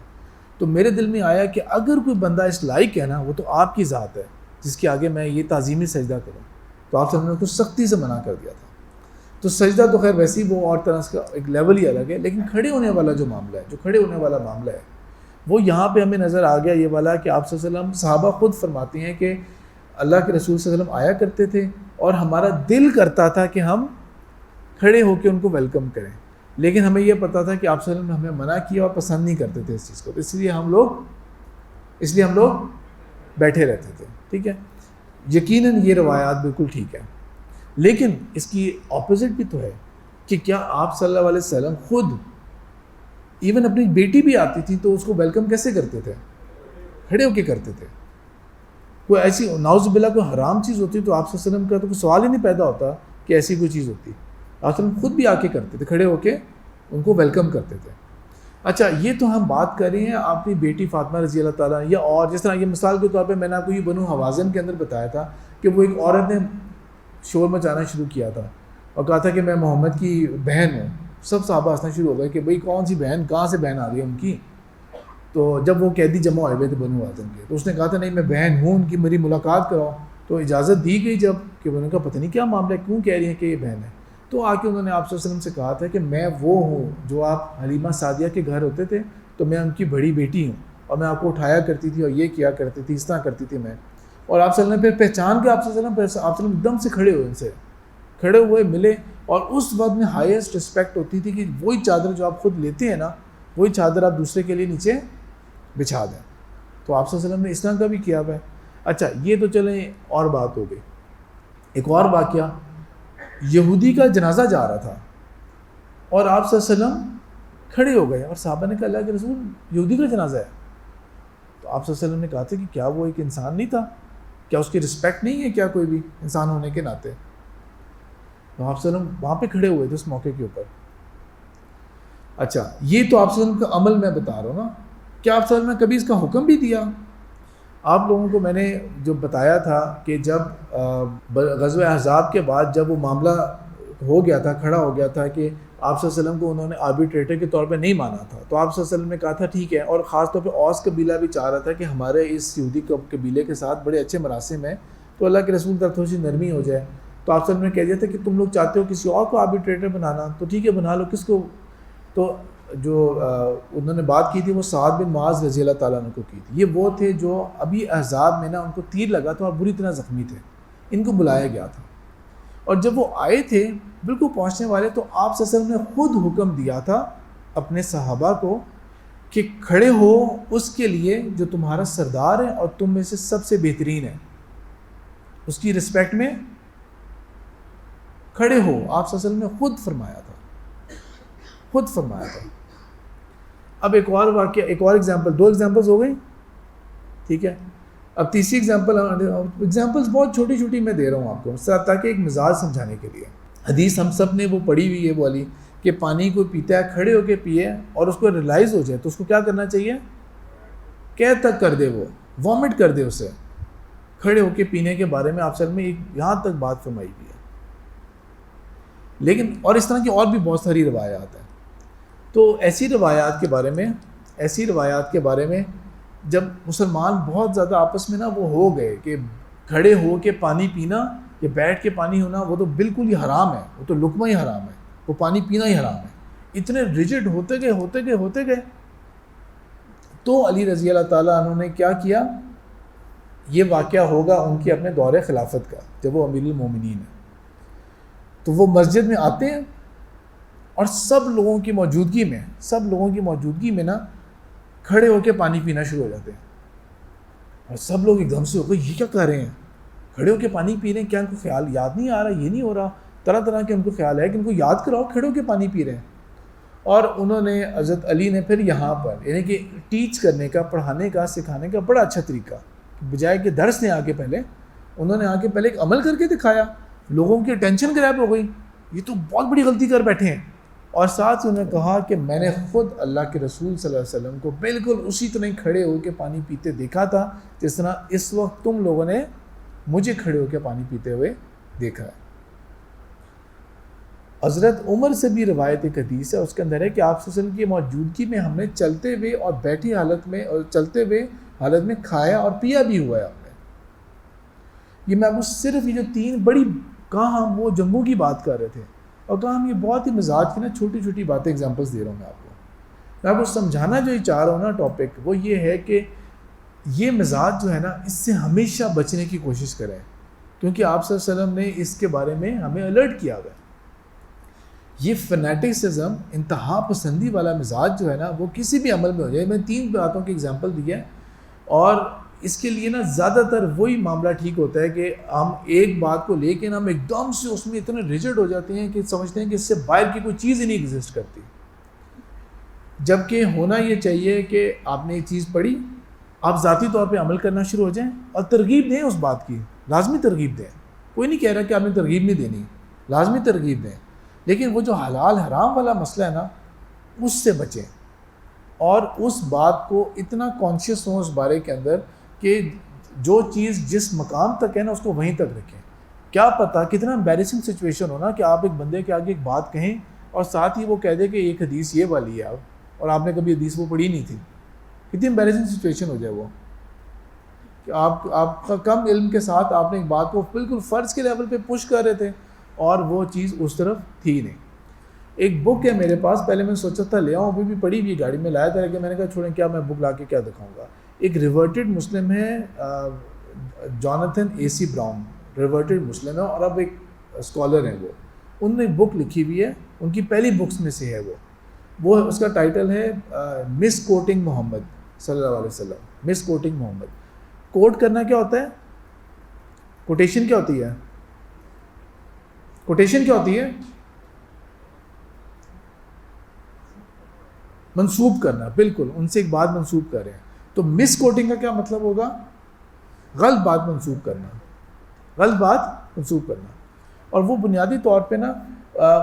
تو میرے دل میں آیا کہ اگر کوئی بندہ اس لائق ہے نا، وہ تو آپ کی ذات ہے جس کے آگے میں یہ تعظیمی سجدہ کروں. تو آپ نے اس کو سختی سے منع کر دیا تھا. تو سجدہ تو خیر ویسے ہی وہ اور طرح کا ایک لیول ہی الگ ہے، لیکن کھڑے ہونے والا جو معاملہ ہے، جو کھڑے ہونے والا معاملہ ہے، وہ یہاں پہ ہمیں نظر آ گیا یہ والا کہ آپ صلی اللہ علیہ وسلم، صحابہ خود فرماتے ہیں کہ اللہ کے رسول صلی اللہ علیہ وسلم آیا کرتے تھے اور ہمارا دل کرتا تھا کہ ہم کھڑے ہو کے ان کو ویلکم کریں، لیکن ہمیں یہ پتہ تھا کہ آپ صلی اللہ علیہ وسلم نے ہمیں منع کیا اور پسند نہیں کرتے تھے اس چیز کو، اس لیے ہم لوگ بیٹھے رہتے تھے. ٹھیک ہے، یقیناً یہ روایات بالکل ٹھیک ہے، لیکن اس کی اپوزٹ بھی تو ہے کہ کیا آپ صلی اللہ علیہ وسلم خود ایون اپنی بیٹی بھی آتی تھی تو اس کو ویلکم کیسے کرتے تھے؟ کھڑے ہو کے کرتے تھے. کوئی ایسی نعوذ باللہ کوئی حرام چیز ہوتی تو آپ صلی اللہ علیہ وسلم کا تو کوئی سوال ہی نہیں پیدا ہوتا کہ ایسی کوئی چیز ہوتی. آپ صلی اللہ علیہ وسلم خود بھی آ کے کرتے تھے، کھڑے ہو کے ان کو ویلکم کرتے تھے. اچھا، یہ تو ہم بات کر رہے ہیں اپنی بیٹی فاطمہ رضی اللہ تعالیٰ، یا اور جس طرح یہ مثال کے طور پہ میں نے آپ کو یہ بنو حوازن کے اندر بتایا تھا کہ وہ ایک عورت نے شور مچانا شروع کیا تھا اور کہا تھا کہ میں محمد کی بہن ہوں. سب صحابہ ہنسنا شروع ہو گئے کہ بھئی کون سی بہن، کہاں سے بہن آ رہی ہے ان کی. تو جب وہ قیدی جمع ہوئے ہوئے تھے بنو حوازن کے، تو اس نے کہا تھا نہیں میں بہن ہوں ان کی، میری ملاقات کراؤ. تو اجازت دی گئی جب کہ انہوں نے کہا پتہ نہیں کیا معاملہ ہے، کیوں کہہ رہی ہیں کہ یہ بہن ہے. تو آ کے انہوں نے آپ صلی اللہ علیہ وسلم سے کہا تھا کہ میں وہ ہوں جو آپ حلیمہ سعدیہ کے گھر ہوتے تھے تو میں ان کی بڑی بیٹی ہوں اور میں آپ کو اٹھایا کرتی تھی اور یہ کیا کرتی تھی، اس طرح کرتی تھی میں. اور آپ صلی اللہ علیہ وسلم پھر پہچان کے آپ صلی اللہ علیہ وسلم آپ صلی اللہ علیہ وسلم ایک دم سے کھڑے ہوئے، ان سے کھڑے ہوئے ملے. اور اس وقت میں ہائیسٹ رسپیکٹ ہوتی تھی کہ وہی چادر جو آپ خود لیتے ہیں نا، وہی چادر آپ دوسرے کے لیے نیچے بچھا دیں. تو آپ صلی اللہ علیہ وسلم نے اس طرح کا بھی کیا ہوا ہے. اچھا، یہ تو چلیں اور بات ہو گئی. ایک اور واقعہ، یہودی کا جنازہ جا رہا تھا اور آپ صلی اللہ علیہ وسلم کھڑے ہو گئے اور صحابہ نے کہا اللہ کے رسول یہودی کا جنازہ ہے. تو آپ صلی اللہ علیہ وسلم نے کہا تھا کہ کیا وہ ایک انسان نہیں تھا؟ کیا اس کی رسپیکٹ نہیں ہے کیا کوئی بھی انسان ہونے کے ناطے؟ تو آپ صلی اللہ علیہ وسلم وہاں پہ کھڑے ہوئے تھے اس موقع کے اوپر. اچھا، یہ تو آپ صلی اللہ علیہ وسلم کا عمل میں بتا رہا ہوں نا. کیا آپ صلی اللہ علیہ وسلم نے کبھی اس کا حکم بھی دیا؟ آپ لوگوں کو میں نے جو بتایا تھا کہ جب غزوہ احزاب کے بعد جب وہ معاملہ ہو گیا تھا، کھڑا ہو گیا تھا کہ آپ صلی اللہ علیہ وسلم کو انہوں نے آربیٹریٹر کے طور پہ نہیں مانا تھا، تو آپ صلی اللہ علیہ وسلم نے کہا تھا ٹھیک ہے، اور خاص طور پہ اوس قبیلہ بھی چاہ رہا تھا کہ ہمارے اس یہودی قبیلے کے ساتھ بڑے اچھے مراسم ہیں، تو اللہ کے رسول طرف تھوڑی سی نرمی ہو جائے. تو آپ صلی اللہ علیہ وسلم نے کہہ دیا تھا کہ تم لوگ چاہتے ہو کسی اور کو آربیٹریٹر بنانا، تو ٹھیک ہے بنا لو، کس کو. تو جو انہوں نے بات کی تھی وہ سعد بن معاذ رضی اللہ تعالیٰ عنہ کو کی تھی. یہ وہ تھے جو ابھی احزاب میں نا ان کو تیر لگا تھا اور بری طرح زخمی تھے، ان کو بلایا گیا تھا. اور جب وہ آئے تھے بالکل پہنچنے والے، تو آپ صلی اللہ علیہ وسلم نے خود حکم دیا تھا اپنے صحابہ کو کہ کھڑے ہو اس کے لیے جو تمہارا سردار ہے اور تم میں سے سب سے بہترین ہے، اس کی رسپیکٹ میں کھڑے ہو. آپ صلی اللہ علیہ وسلم نے خود فرمایا تھا. اب ایک اور واقعہ، ایک اور ایگزامپل، 2 ایگزامپلز ہو گئی، ٹھیک ہے. اب تیسری ایگزامپلز بہت چھوٹی چھوٹی میں دے رہا ہوں آپ کو تاکہ ایک مزاج سمجھانے کے لیے. حدیث ہم سب نے وہ پڑھی ہوئی ہے وہ والی کہ پانی کو پیتا ہے کھڑے ہو کے پیے اور اس کو ریلائز ہو جائے تو اس کو کیا کرنا چاہیے؟ کہہ تک کر دے، وہ وامٹ کر دے اسے. کھڑے ہو کے پینے کے بارے میں آپ صلی اللہ علیہ وسلم میں یہاں تک بات فرمائی گئی ہے. لیکن اور اس طرح کی اور بھی بہت ساری روایات ہیں. تو ایسی روایات کے بارے میں جب مسلمان بہت زیادہ آپس میں نا وہ ہو گئے کہ کھڑے ہو کے پانی پینا یا بیٹھ کے پانی ہونا وہ تو بالکل ہی حرام ہے، وہ تو لقمہ ہی حرام ہے، وہ پانی پینا ہی حرام ہے. اتنے ریجڈ ہوتے گئے تو علی رضی اللہ تعالیٰ عنہ نے کیا کیا؟ یہ واقعہ ہوگا ان کے اپنے دور خلافت کا جب وہ امیر المومنین ہیں. تو وہ مسجد میں آتے ہیں اور سب لوگوں کی موجودگی میں نا کھڑے ہو کے پانی پینا شروع ہو جاتے ہیں. اور سب لوگ ایک دم سے ہو گئے یہ کیا کر رہے ہیں، کھڑے ہو کے پانی پی رہے ہیں، کیا ان کو خیال یاد نہیں آ رہا، یہ نہیں ہو رہا، طرح طرح کے ان کو خیال ہے کہ ان کو یاد کراؤ کھڑے ہو کے پانی پی رہے ہیں. اور انہوں نے حضرت علی نے پھر یہاں پر یعنی کہ ٹیچ کرنے کا، پڑھانے کا، سکھانے کا بڑا اچھا طریقہ، بجائے کہ درس نے انہوں نے پہلے ایک عمل کر کے دکھایا. لوگوں کی اٹینشن گریب ہو گئی، یہ تو بہت بڑی غلطی کر بیٹھے ہیں. اور ساتھ انہوں نے کہا کہ میں نے خود اللہ کے رسول صلی اللہ علیہ وسلم کو بالکل اسی طرح کھڑے ہو کے پانی پیتے دیکھا تھا جس طرح اس وقت تم لوگوں نے مجھے کھڑے ہو کے پانی پیتے ہوئے دیکھا ہے. حضرت عمر سے بھی روایت ایک حدیث ہے، اس کے اندر ہے کہ آپ صلی اللہ علیہ وسلم کی موجودگی میں ہم نے چلتے ہوئے اور بیٹھی حالت میں اور چلتے ہوئے حالت میں کھایا اور پیا بھی ہوا ہے ہم نے. یہ میں آپ کو صرف یہ جو 3 بڑی کہاں ہم وہ جنگوں کی بات کر رہے تھے اور کہاں ہم یہ بہت ہی مزاج کی نا چھوٹی چھوٹی باتیں ایگزامپلس دے رہا ہوں میں آپ کو سمجھانا جو یہ چاہ رہا ہوں نا ٹاپک وہ یہ ہے کہ یہ مزاج جو ہے نا اس سے ہمیشہ بچنے کی کوشش کریں، کیونکہ آپ صلی اللہ علیہ وسلم نے اس کے بارے میں ہمیں الرٹ کیا ہوا ہے. یہ فنیٹکسزم، انتہا پسندی والا مزاج جو ہے نا وہ کسی بھی عمل میں ہو جائے. میں 3 باتوں کی ایگزامپل دی ہے اور اس کے لیے نا زیادہ تر وہی معاملہ ٹھیک ہوتا ہے کہ ہم ایک بات کو لے کے نا ہم ایک دم سے اس میں اتنے ریجڈ ہو جاتے ہیں کہ سمجھتے ہیں کہ اس سے باہر کی کوئی چیز ہی نہیں ایگزسٹ کرتی. جبکہ ہونا یہ چاہیے کہ آپ نے ایک چیز پڑھی، آپ ذاتی طور پہ عمل کرنا شروع ہو جائیں اور ترغیب دیں اس بات کی، لازمی ترغیب دیں. کوئی نہیں کہہ رہا کہ آپ نے ترغیب نہیں دینی، لازمی ترغیب دیں، لیکن وہ جو حلال حرام والا مسئلہ ہے نا اس سے بچیں اور اس بات کو اتنا کانشیس ہوں اس بارے کے اندر کہ جو چیز جس مقام تک ہے نا اس کو وہیں تک رکھیں. کیا پتہ کتنا امبیرسنگ سچویشن ہونا کہ آپ ایک بندے کے آگے ایک بات کہیں اور ساتھ ہی وہ کہہ دے کہ ایک حدیث یہ والی ہے اور آپ نے کبھی حدیث وہ پڑھی نہیں تھی. کتنی امبیرسنگ سچویشن ہو جائے وہ کہ آپ کا کم علم کے ساتھ آپ نے ایک بات کو بالکل فرض کے لیول پہ پش کر رہے تھے اور وہ چیز اس طرف تھی نہیں. ایک بک ہے میرے پاس، پہلے میں سوچا تھا لے آؤں، ابھی بھی پڑھی ہوئی گاڑی میں لایا تھا لیکن میں نے کہا چھوڑیں کیا میں بک لا کے کیا دکھاؤں گا. ایک ریورٹڈ مسلم ہے، جوناتھن اے سی براؤن، ریورٹڈ مسلم ہے اور اب ایک اسکالر ہیں وہ. ان نے بک لکھی ہوئی ہے، ان کی پہلی بکس میں سے ہے وہ اس کا ٹائٹل ہے مس کوٹنگ محمد صلی اللہ علیہ وسلم. مس کوٹنگ محمد. کوٹ کرنا کیا ہوتا ہے؟ کوٹیشن کیا ہوتی ہے؟ کوٹیشن کیا ہوتی ہے؟ منسوب کرنا. بالکل ان سے ایک بات منسوب کر رہے ہیں. تو مس کوٹنگ کا کیا مطلب ہوگا؟ غلط بات منسوب کرنا، غلط بات منسوب کرنا. اور وہ بنیادی طور پہ نا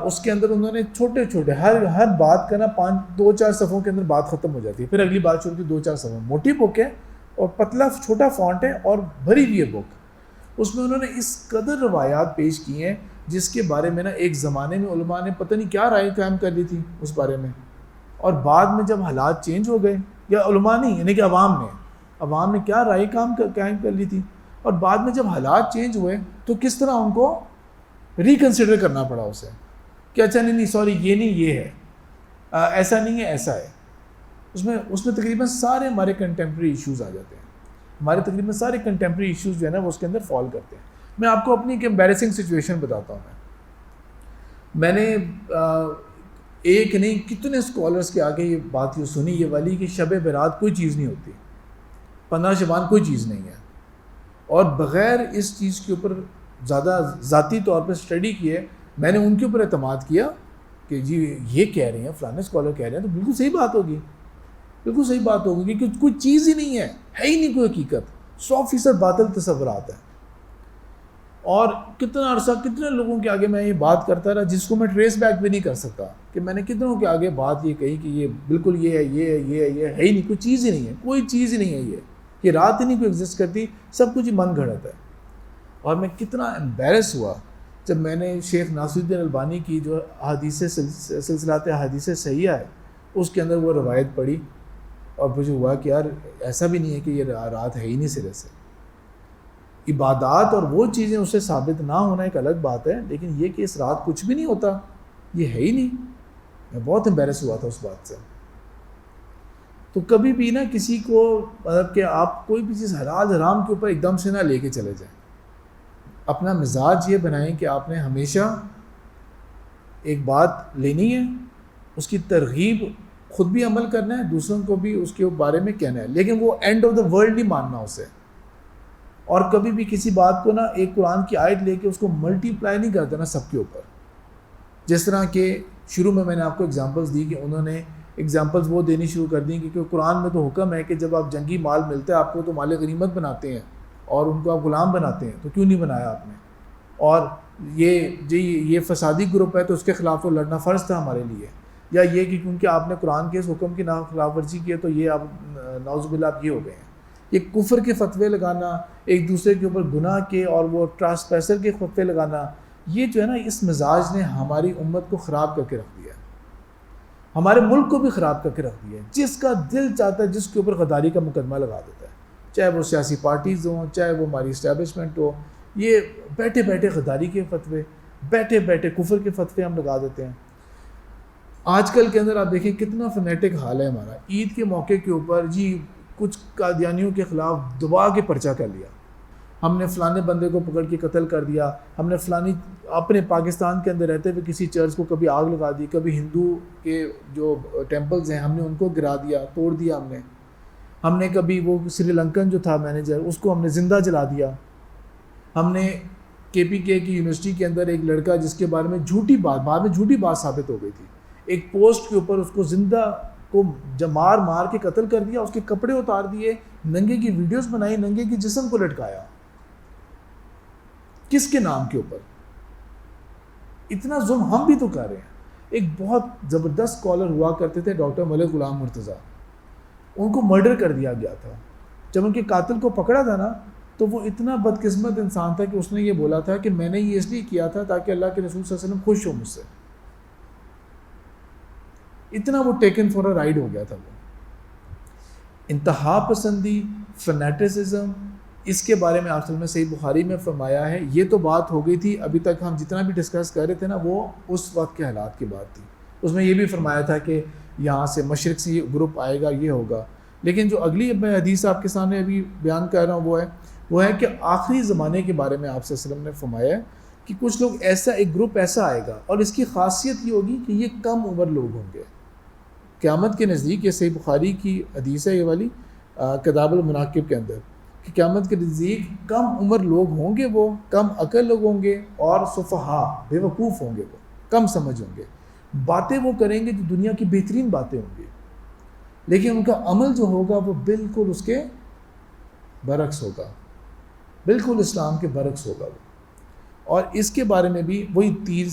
اس کے اندر انہوں نے چھوٹے چھوٹے ہر بات کا نا 2-4 صفحوں کے اندر بات ختم ہو جاتی ہے، پھر اگلی بات شروع ہوتی ہے 2-4 صفحوں. موٹی بک ہے اور پتلا چھوٹا فونٹ ہے اور بھری ہوئی ہے بک. اس میں انہوں نے اس قدر روایات پیش کی ہیں جس کے بارے میں نا ایک زمانے میں علماء نے پتہ نہیں کیا رائے قائم کر لی تھی اس بارے میں, اور بعد میں جب حالات چینج ہو گئے, یا علماء نہیں یعنی کہ عوام نے کیا رائے قائم کر لی تھی, اور بعد میں جب حالات چینج ہوئے تو کس طرح ان کو ریکنسیڈر کرنا پڑا اسے کہ اچھا نہیں سوری یہ نہیں یہ ہے, ایسا نہیں ہے ایسا ہے. اس میں تقریباً سارے ہمارے کنٹمپریری ایشوز آ جاتے ہیں. ہمارے تقریباً سارے کنٹمپریری ایشوز جو ہے نا وہ اس کے اندر فال کرتے ہیں. میں آپ کو اپنی ایک امبیرسنگ سچویشن بتاتا ہوں. میں نے ایک نہیں کتنے اسکالرس کے آگے یہ بات یہ سنی یہ والی کہ شب برات کوئی چیز نہیں ہوتی, 15 شعبان کوئی چیز نہیں ہے, اور بغیر اس چیز کے اوپر زیادہ ذاتی طور پہ اسٹڈی کیے میں نے ان کے اوپر اعتماد کیا کہ جی یہ کہہ رہے ہیں فلانے اسکالر کہہ رہے ہیں تو بالکل صحیح بات ہوگی, بالکل صحیح بات ہوگی, کیونکہ کوئی چیز ہی نہیں ہے ہی نہیں کوئی حقیقت, 100% باطل تصورات ہیں. اور کتنا عرصہ کتنے لوگوں کے آگے میں یہ بات کرتا رہا جس کو میں ٹریس بیک بھی نہیں کر سکتا کہ میں نے کتنوں کے آگے بات یہ کہی کہ یہ بالکل یہ ہے یہ ہے ہی نہیں, کوئی چیز ہی نہیں ہے, کوئی چیز ہی نہیں ہے, یہ رات ہی نہیں کوئی ایگزسٹ کرتی, سب کچھ من گھڑت ہے. اور میں کتنا امبیرس ہوا جب میں نے شیخ ناصر الدین البانی کی جو سلسلات احادیث صحیحہ ہے اس کے اندر وہ روایت پڑھی, اور مجھے ہوا کہ یار ایسا بھی نہیں ہے کہ یہ رات ہے ہی نہیں سرے سے. عبادات اور وہ چیزیں اس سے ثابت نہ ہونا ایک الگ بات ہے, لیکن یہ کہ اس رات کچھ بھی نہیں ہوتا یہ ہے ہی نہیں. میں بہت امبیرس ہوا تھا اس بات سے. تو کبھی بھی نا کسی کو مطلب کہ آپ کوئی بھی چیز حلال حرام کے اوپر ایک دم سے نہ لے کے چلے جائیں. اپنا مزاج یہ بنائیں کہ آپ نے ہمیشہ ایک بات لینی ہے, اس کی ترغیب خود بھی عمل کرنا ہے, دوسروں کو بھی اس کے بارے میں کہنا ہے, لیکن وہ اینڈ آف دا ورلڈ نہیں ماننا اسے. اور کبھی بھی کسی بات کو نا ایک قرآن کی آیت لے کے اس کو ملٹی پلائی نہیں کر دینا سب کے اوپر. جس طرح کہ شروع میں نے آپ کو ایگزامپلس دی کہ انہوں نے ایگزامپلس وہ دینی شروع کر دیں کہ قرآن میں تو حکم ہے کہ جب آپ جنگی مال ملتا ہے آپ کو تو مال غنیمت بناتے ہیں اور ان کو آپ غلام بناتے ہیں, تو کیوں نہیں بنایا آپ نے. اور یہ فسادی گروپ ہے تو اس کے خلاف تو لڑنا فرض تھا ہمارے لیے, یا یہ کہ کیونکہ آپ نے قرآن کے اس حکم کی خلاف ورزی کی ہے تو یہ آپ نعوذ باللہ آپ یہ ہو گئے ہیں. یہ کفر کے فتوے لگانا, ایک دوسرے کے اوپر گناہ کے اور وہ ٹرانسپیسر کے فتوے لگانا, یہ جو ہے نا اس مزاج نے ہماری امت کو خراب کر کے رکھ دیا ہے, ہمارے ملک کو بھی خراب کر کے رکھ دیا ہے. جس کا دل چاہتا ہے جس کے اوپر غداری کا مقدمہ لگا دیتا ہے, چاہے وہ سیاسی پارٹیز ہوں, چاہے وہ ہماری اسٹیبلشمنٹ ہو. یہ بیٹھے بیٹھے غداری کے فتوے, بیٹھے بیٹھے کفر کے فتوے ہم لگا دیتے ہیں. آج کل کے اندر آپ دیکھیں کتنا فنیٹک حال ہے ہمارا. عید کے موقع کے اوپر جی کچھ قادیانیوں کے خلاف دبا کے پرچہ کر لیا, ہم نے فلانے بندے کو پکڑ کے قتل کر دیا, ہم نے فلانی اپنے پاکستان کے اندر رہتے ہوئے کسی چرچ کو کبھی آگ لگا دی, کبھی ہندو کے جو ٹیمپلز ہیں ہم نے ان کو گرا دیا, توڑ دیا. ہم نے کبھی وہ سری لنکن جو تھا مینیجر اس کو ہم نے زندہ جلا دیا. ہم نے KPK کی یونیورسٹی کے اندر ایک لڑکا جس کے بارے میں جھوٹی بات بعد میں جھوٹی بات ثابت ہو گئی تھی, ایک پوسٹ کے اوپر اس کو زندہ کو مار کے قتل کر دیا, اس کے کپڑے اتار دیے, ننگے کی ویڈیوز بنائی, ننگے کی جسم کو لٹکایا. کس کے نام کے اوپر اتنا ظلم ہم بھی تو کر رہے ہیں. ایک بہت زبردست اسکالر ہوا کرتے تھے ڈاکٹر ملک غلام مرتضیٰ, ان کو مرڈر کر دیا گیا تھا. جب ان کے قاتل کو پکڑا تھا نا تو وہ اتنا بدقسمت انسان تھا کہ اس نے یہ بولا تھا کہ میں نے یہ اس لیے کیا تھا تاکہ اللہ کے رسول صلی اللہ علیہ وسلم خوش ہو مجھ سے. اتنا وہ ٹیکن فار اے رائڈ ہو گیا تھا. وہ انتہا پسندی, فنیٹسزم, اس کے بارے میں آپ میں صحیح بخاری میں فرمایا ہے. یہ تو بات ہو گئی تھی, ابھی تک ہم جتنا بھی ڈسکس کر رہے تھے نا وہ اس وقت کے حالات کی بات تھی. اس میں یہ بھی فرمایا تھا کہ یہاں سے مشرق سے یہ گروپ آئے گا, یہ ہوگا. لیکن جو اگلی میں حدیث آپ کے سامنے ابھی بیان کر رہا ہوں وہ ہے کہ آخری زمانے کے بارے میں آپ صلی اللہ علیہ وسلم نے فرمایا ہے کہ کچھ لوگ ایسا, ایک گروپ ایسا آئے گا اور اس کی خاصیت یہ ہوگی کہ یہ کم عمر لوگ ہوں گے. قیامت کے نزدیک, یہ صحیح بخاری کی حدیث ہے یہ والی کتاب المناقب کے اندر, کہ قیامت کے نزدیک کم عمر لوگ ہوں گے, وہ کم عقل لوگ ہوں گے, اور صفحا بے وقوف ہوں گے, وہ کم سمجھ ہوں گے. باتیں وہ کریں گے جو دنیا کی بہترین باتیں ہوں گی, لیکن ان کا عمل جو ہوگا وہ بالکل اس کے برعکس ہوگا, بالکل اسلام کے برعکس ہوگا وہ. اور اس کے بارے میں بھی وہی تیر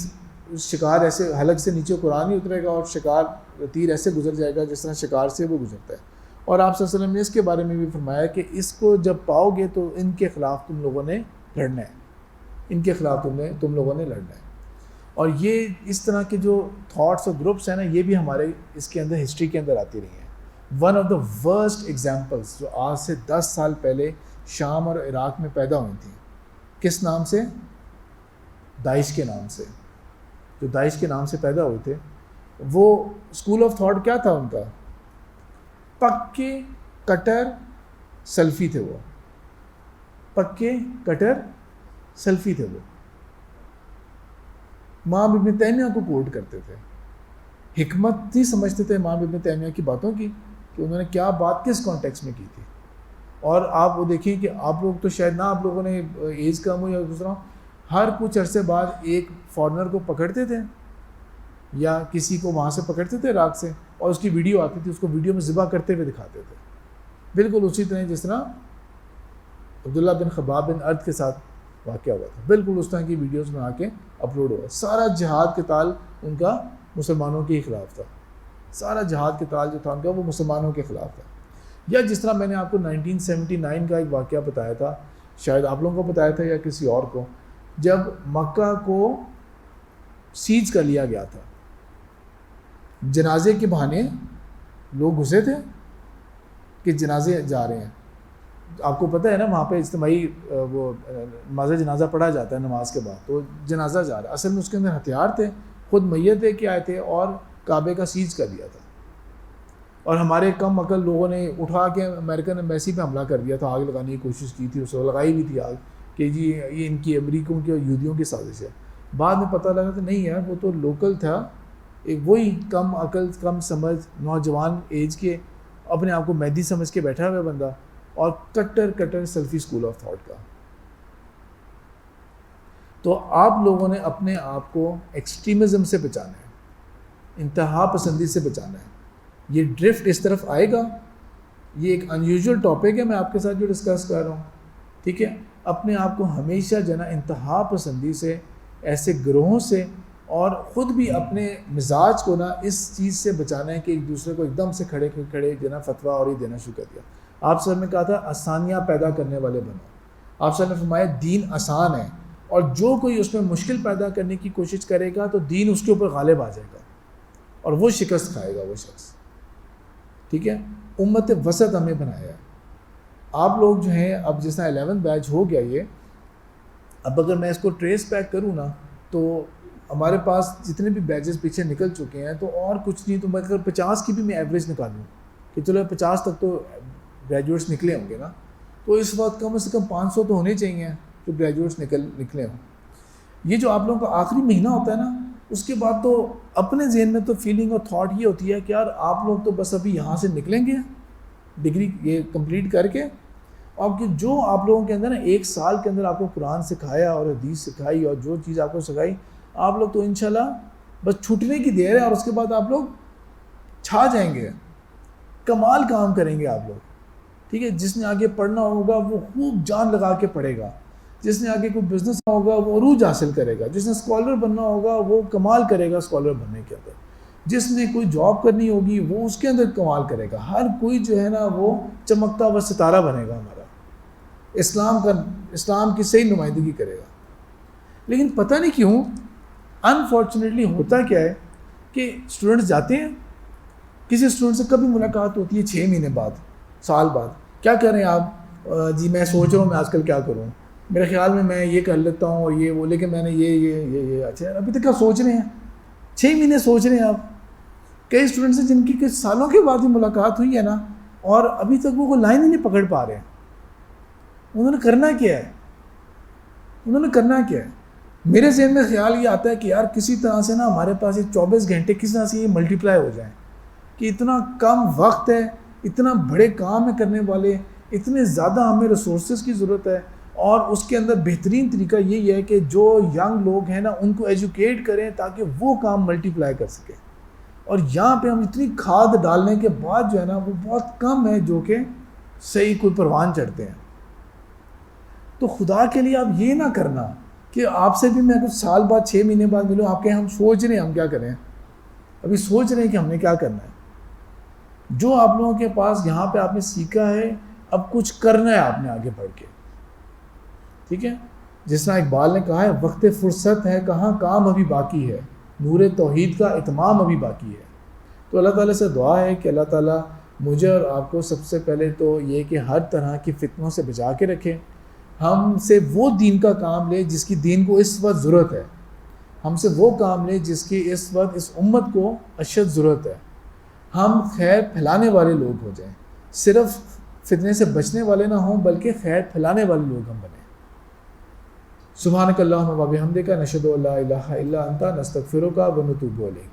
شکار ایسے حلق سے نیچے قرآن ہی اترے گا, اور تیر ایسے گزر جائے گا جس طرح شکار سے وہ گزرتا ہے. اور آپ صلی اللہ علیہ وسلم نے اس کے بارے میں بھی فرمایا کہ اس کو جب پاؤ گے تو ان کے خلاف تم لوگوں نے لڑنا ہے، ان کے خلاف تم لوگوں نے لڑنا ہے. اور یہ اس طرح کے جو تھاٹس اور گروپس ہیں نا، یہ بھی ہمارے اس کے اندر ہسٹری کے اندر آتی رہی ہیں. One of the worst examples جو آج سے 10 سال پہلے شام اور عراق میں پیدا ہوئی تھیں، کس نام سے؟ داعش کے نام سے. جو داعش کے نام سے پیدا ہوئے تھے، وہ اسکول آف تھاٹ کیا تھا ان کا؟ پکے کٹر سلفی تھے وہ، پکے کٹر سلفی تھے وہ. امام ابن تیمیہ کو کوٹ کرتے تھے. حکمت نہیں سمجھتے تھے امام ابن تیمیہ کی باتوں کی کہ انہوں نے کیا بات کس کانٹیکس میں کی تھی. اور آپ وہ دیکھیں کہ آپ لوگ تو شاید نہ، آپ لوگوں نے ایج کم ہو یا دوسرا، ہر کچھ عرصے بعد ایک فارنر کو پکڑتے تھے یا کسی کو وہاں سے پکڑتے تھے عراق سے، اور اس کی ویڈیو آتی تھی، اس کو ویڈیو میں ذبح کرتے ہوئے دکھاتے تھے. بالکل اسی طرح جس طرح عبداللہ بن خباب بن ارد کے ساتھ واقعہ ہوا تھا، بالکل اس طرح کی ویڈیوز میں آ کے اپلوڈ ہوا. سارا جہاد کے تال ان کا مسلمانوں کے خلاف تھا، سارا جہاد کے تال جو تھا ان کا وہ مسلمانوں کے خلاف تھا. یا جس طرح میں نے آپ کو 1979 کا ایک واقعہ بتایا تھا، شاید آپ لوگوں کو بتایا تھا یا کسی اور کو، جب مکہ کو سیج کر لیا گیا تھا، جنازے کے بہانے لوگ گھسے تھے کہ جنازے جا رہے ہیں. آپ کو پتہ ہے نا وہاں پہ اجتماعی وہ نماز جنازہ پڑھا جاتا ہے نماز کے بعد، تو جنازہ جا رہا ہے. اصل میں اس کے اندر ہتھیار تھے، خود میت کے آئے تھے اور کعبے کا سیج کر دیا تھا. اور ہمارے کم عقل لوگوں نے اٹھا کے امریکن ایمبیسی پہ حملہ کر دیا تھا، آگ لگانے کی کوشش کی تھی، اس کو لگائی بھی تھی آگ کہ جی یہ ان کی امریکوں کی اور یہودیوں کی سازش ہے. بعد میں پتہ لگا کہ نہیں یار وہ تو لوکل تھا، ایک وہی کم عقل کم سمجھ نوجوان ایج کے اپنے آپ کو مہدی سمجھ کے بیٹھا ہوا بندہ، اور کٹر سیلفی اسکول آف تھاٹ کا. تو آپ لوگوں نے اپنے آپ کو ایکسٹریمزم سے بچانا ہے، انتہا پسندی سے بچانا ہے. یہ ڈرفٹ اس طرف آئے گا. یہ ایک انیوژل ٹاپک ہے میں آپ کے ساتھ جو ڈسکس کر رہا ہوں، ٹھیک ہے. اپنے آپ کو ہمیشہ جنا انتہا پسندی سے، ایسے گروہوں سے، اور خود بھی اپنے مزاج کو نا اس چیز سے بچانا ہے کہ ایک دوسرے کو ایک دم سے کھڑے جنا فتویٰ اور یہ دینا شروع کر دیا. آپ سب نے کہا تھا آسانیاں پیدا کرنے والے بنو. آپ سب نے فرمایا دین آسان ہے، اور جو کوئی اس میں مشکل پیدا کرنے کی کوشش کرے گا تو دین اس کے اوپر غالب آ جائے گا اور وہ شکست کھائے گا وہ شخص. ٹھیک ہے. امت وسط ہمیں بنایا ہے. آپ لوگ جو ہیں اب جس طرح 11 بیچ ہو گیا یہ، اب اگر میں اس کو ٹریس بیک کروں نا تو ہمارے پاس جتنے بھی بیچز پیچھے نکل چکے ہیں تو اور کچھ نہیں، تو میں اگر 50 کی بھی میں ایوریج نکالوں کہ چلو 50 تک تو گریجویٹس نکلے ہوں گے نا، تو اس وقت کم سے کم 500 تو ہونے چاہیے جو گریجویٹس نکلے ہوں. یہ جو آپ لوگوں کا آخری مہینہ ہوتا ہے نا، اس کے بعد تو اپنے ذہن میں تو فیلنگ اور تھاٹ یہ ہوتی ہے کہ یار آپ لوگ تو بس ابھی یہاں سے نکلیں گے ڈگری یہ کمپلیٹ کر کے، اور کہ جو آپ لوگوں کے اندر نا 1 سال کے اندر آپ کو قرآن سکھایا اور حدیث سکھائی اور جو چیز آپ کو سکھائی، آپ لوگ تو انشاءاللہ بس چھوٹنے کی دیر ہے اور اس کے بعد آپ لوگ چھا جائیں گے، کمال کام کریں گے آپ لوگ. ٹھیک ہے. جس نے آگے پڑھنا ہوگا وہ خوب جان لگا کے پڑھے گا، جس نے آگے کوئی بزنس ہوگا وہ عروج حاصل کرے گا، جس نے اسکالر بننا ہوگا وہ کمال کرے گا اسکالر بننے کے اندر، جس نے کوئی جاب کرنی ہوگی وہ اس کے اندر کمال کرے گا. ہر کوئی جو ہے نا وہ چمکتا ہوا ستارہ بنے گا ہمارا، اسلام کی صحیح نمائندگی کرے گا. لیکن پتہ نہیں کیوں انفارچونیٹلی ہوتا کیا ہے کہ اسٹوڈنٹس جاتے ہیں، کسی اسٹوڈنٹ سے کبھی ملاقات ہوتی ہے 6 مہینے بعد، سال بعد، کیا کریں آپ؟ جی میں سوچ رہا ہوں میں آج کل کیا کروں، میرے خیال میں یہ کر لیتا ہوں اور یہ وہ، لیکن میں نے یہ اچھا ابھی تک کیا سوچ رہے ہیں؟ 6 مہینے سوچ رہے ہیں آپ. کئی اسٹوڈنٹس ہیں جن کی کچھ سالوں کے بعد ہی ملاقات ہوئی ہے نا، اور ابھی تک وہ لائن ہی نہیں پکڑ پا رہے ہیں. انہوں نے کرنا کیا ہے؟ میرے ذہن میں خیال یہ آتا ہے کہ یار کسی طرح سے نا ہمارے پاس یہ 24 گھنٹے کسی طرح سے یہ ملٹیپلائی ہو جائیں، کہ اتنا کم وقت ہے، اتنا بڑے کام ہے کرنے والے، اتنے زیادہ ہمیں ریسورسز کی ضرورت ہے، اور اس کے اندر بہترین طریقہ یہی ہے کہ جو ینگ لوگ ہیں نا ان کو ایجوکیٹ کریں تاکہ وہ کام ملٹیپلائی کر سکیں. اور یہاں پہ ہم اتنی کھاد ڈالنے کے بعد جو ہے نا وہ بہت کم ہے جو کہ صحیح کوئی پروان چڑھتے ہیں. تو خدا کے لیے آپ یہ نہ کرنا کہ آپ سے بھی میں کچھ سال بعد 6 مہینے بعد ملوں، آپ کہیں ہم سوچ رہے ہیں ہم کیا کریں، ابھی سوچ رہے ہیں کہ ہم نے کیا کرنا ہے. جو آپ لوگوں کے پاس یہاں پہ آپ نے سیکھا ہے اب کچھ کرنا ہے آپ نے آگے بڑھ کے، ٹھیک ہے. جس طرح اقبال نے کہا ہے وقت فرصت ہے کہاں کام ابھی باقی ہے، نور توحید کا اتمام ابھی باقی ہے. تو اللہ تعالیٰ سے دعا ہے کہ اللہ تعالیٰ مجھے اور آپ کو سب سے پہلے تو یہ کہ ہر طرح کی فتنوں سے بچا کے رکھے، ہم سے وہ دین کا کام لے جس کی دین کو اس وقت ضرورت ہے، ہم سے وہ کام لے جس کی اس وقت اس امت کو اشد ضرورت ہے. ہم خیر پھیلانے والے لوگ ہو جائیں، صرف فتنے سے بچنے والے نہ ہوں بلکہ خیر پھیلانے والے لوگ ہم بنیں. سبحانک اللہم و بحمدک نشہد ان لا الہ الا انت نستغفرک و نتوب الیک.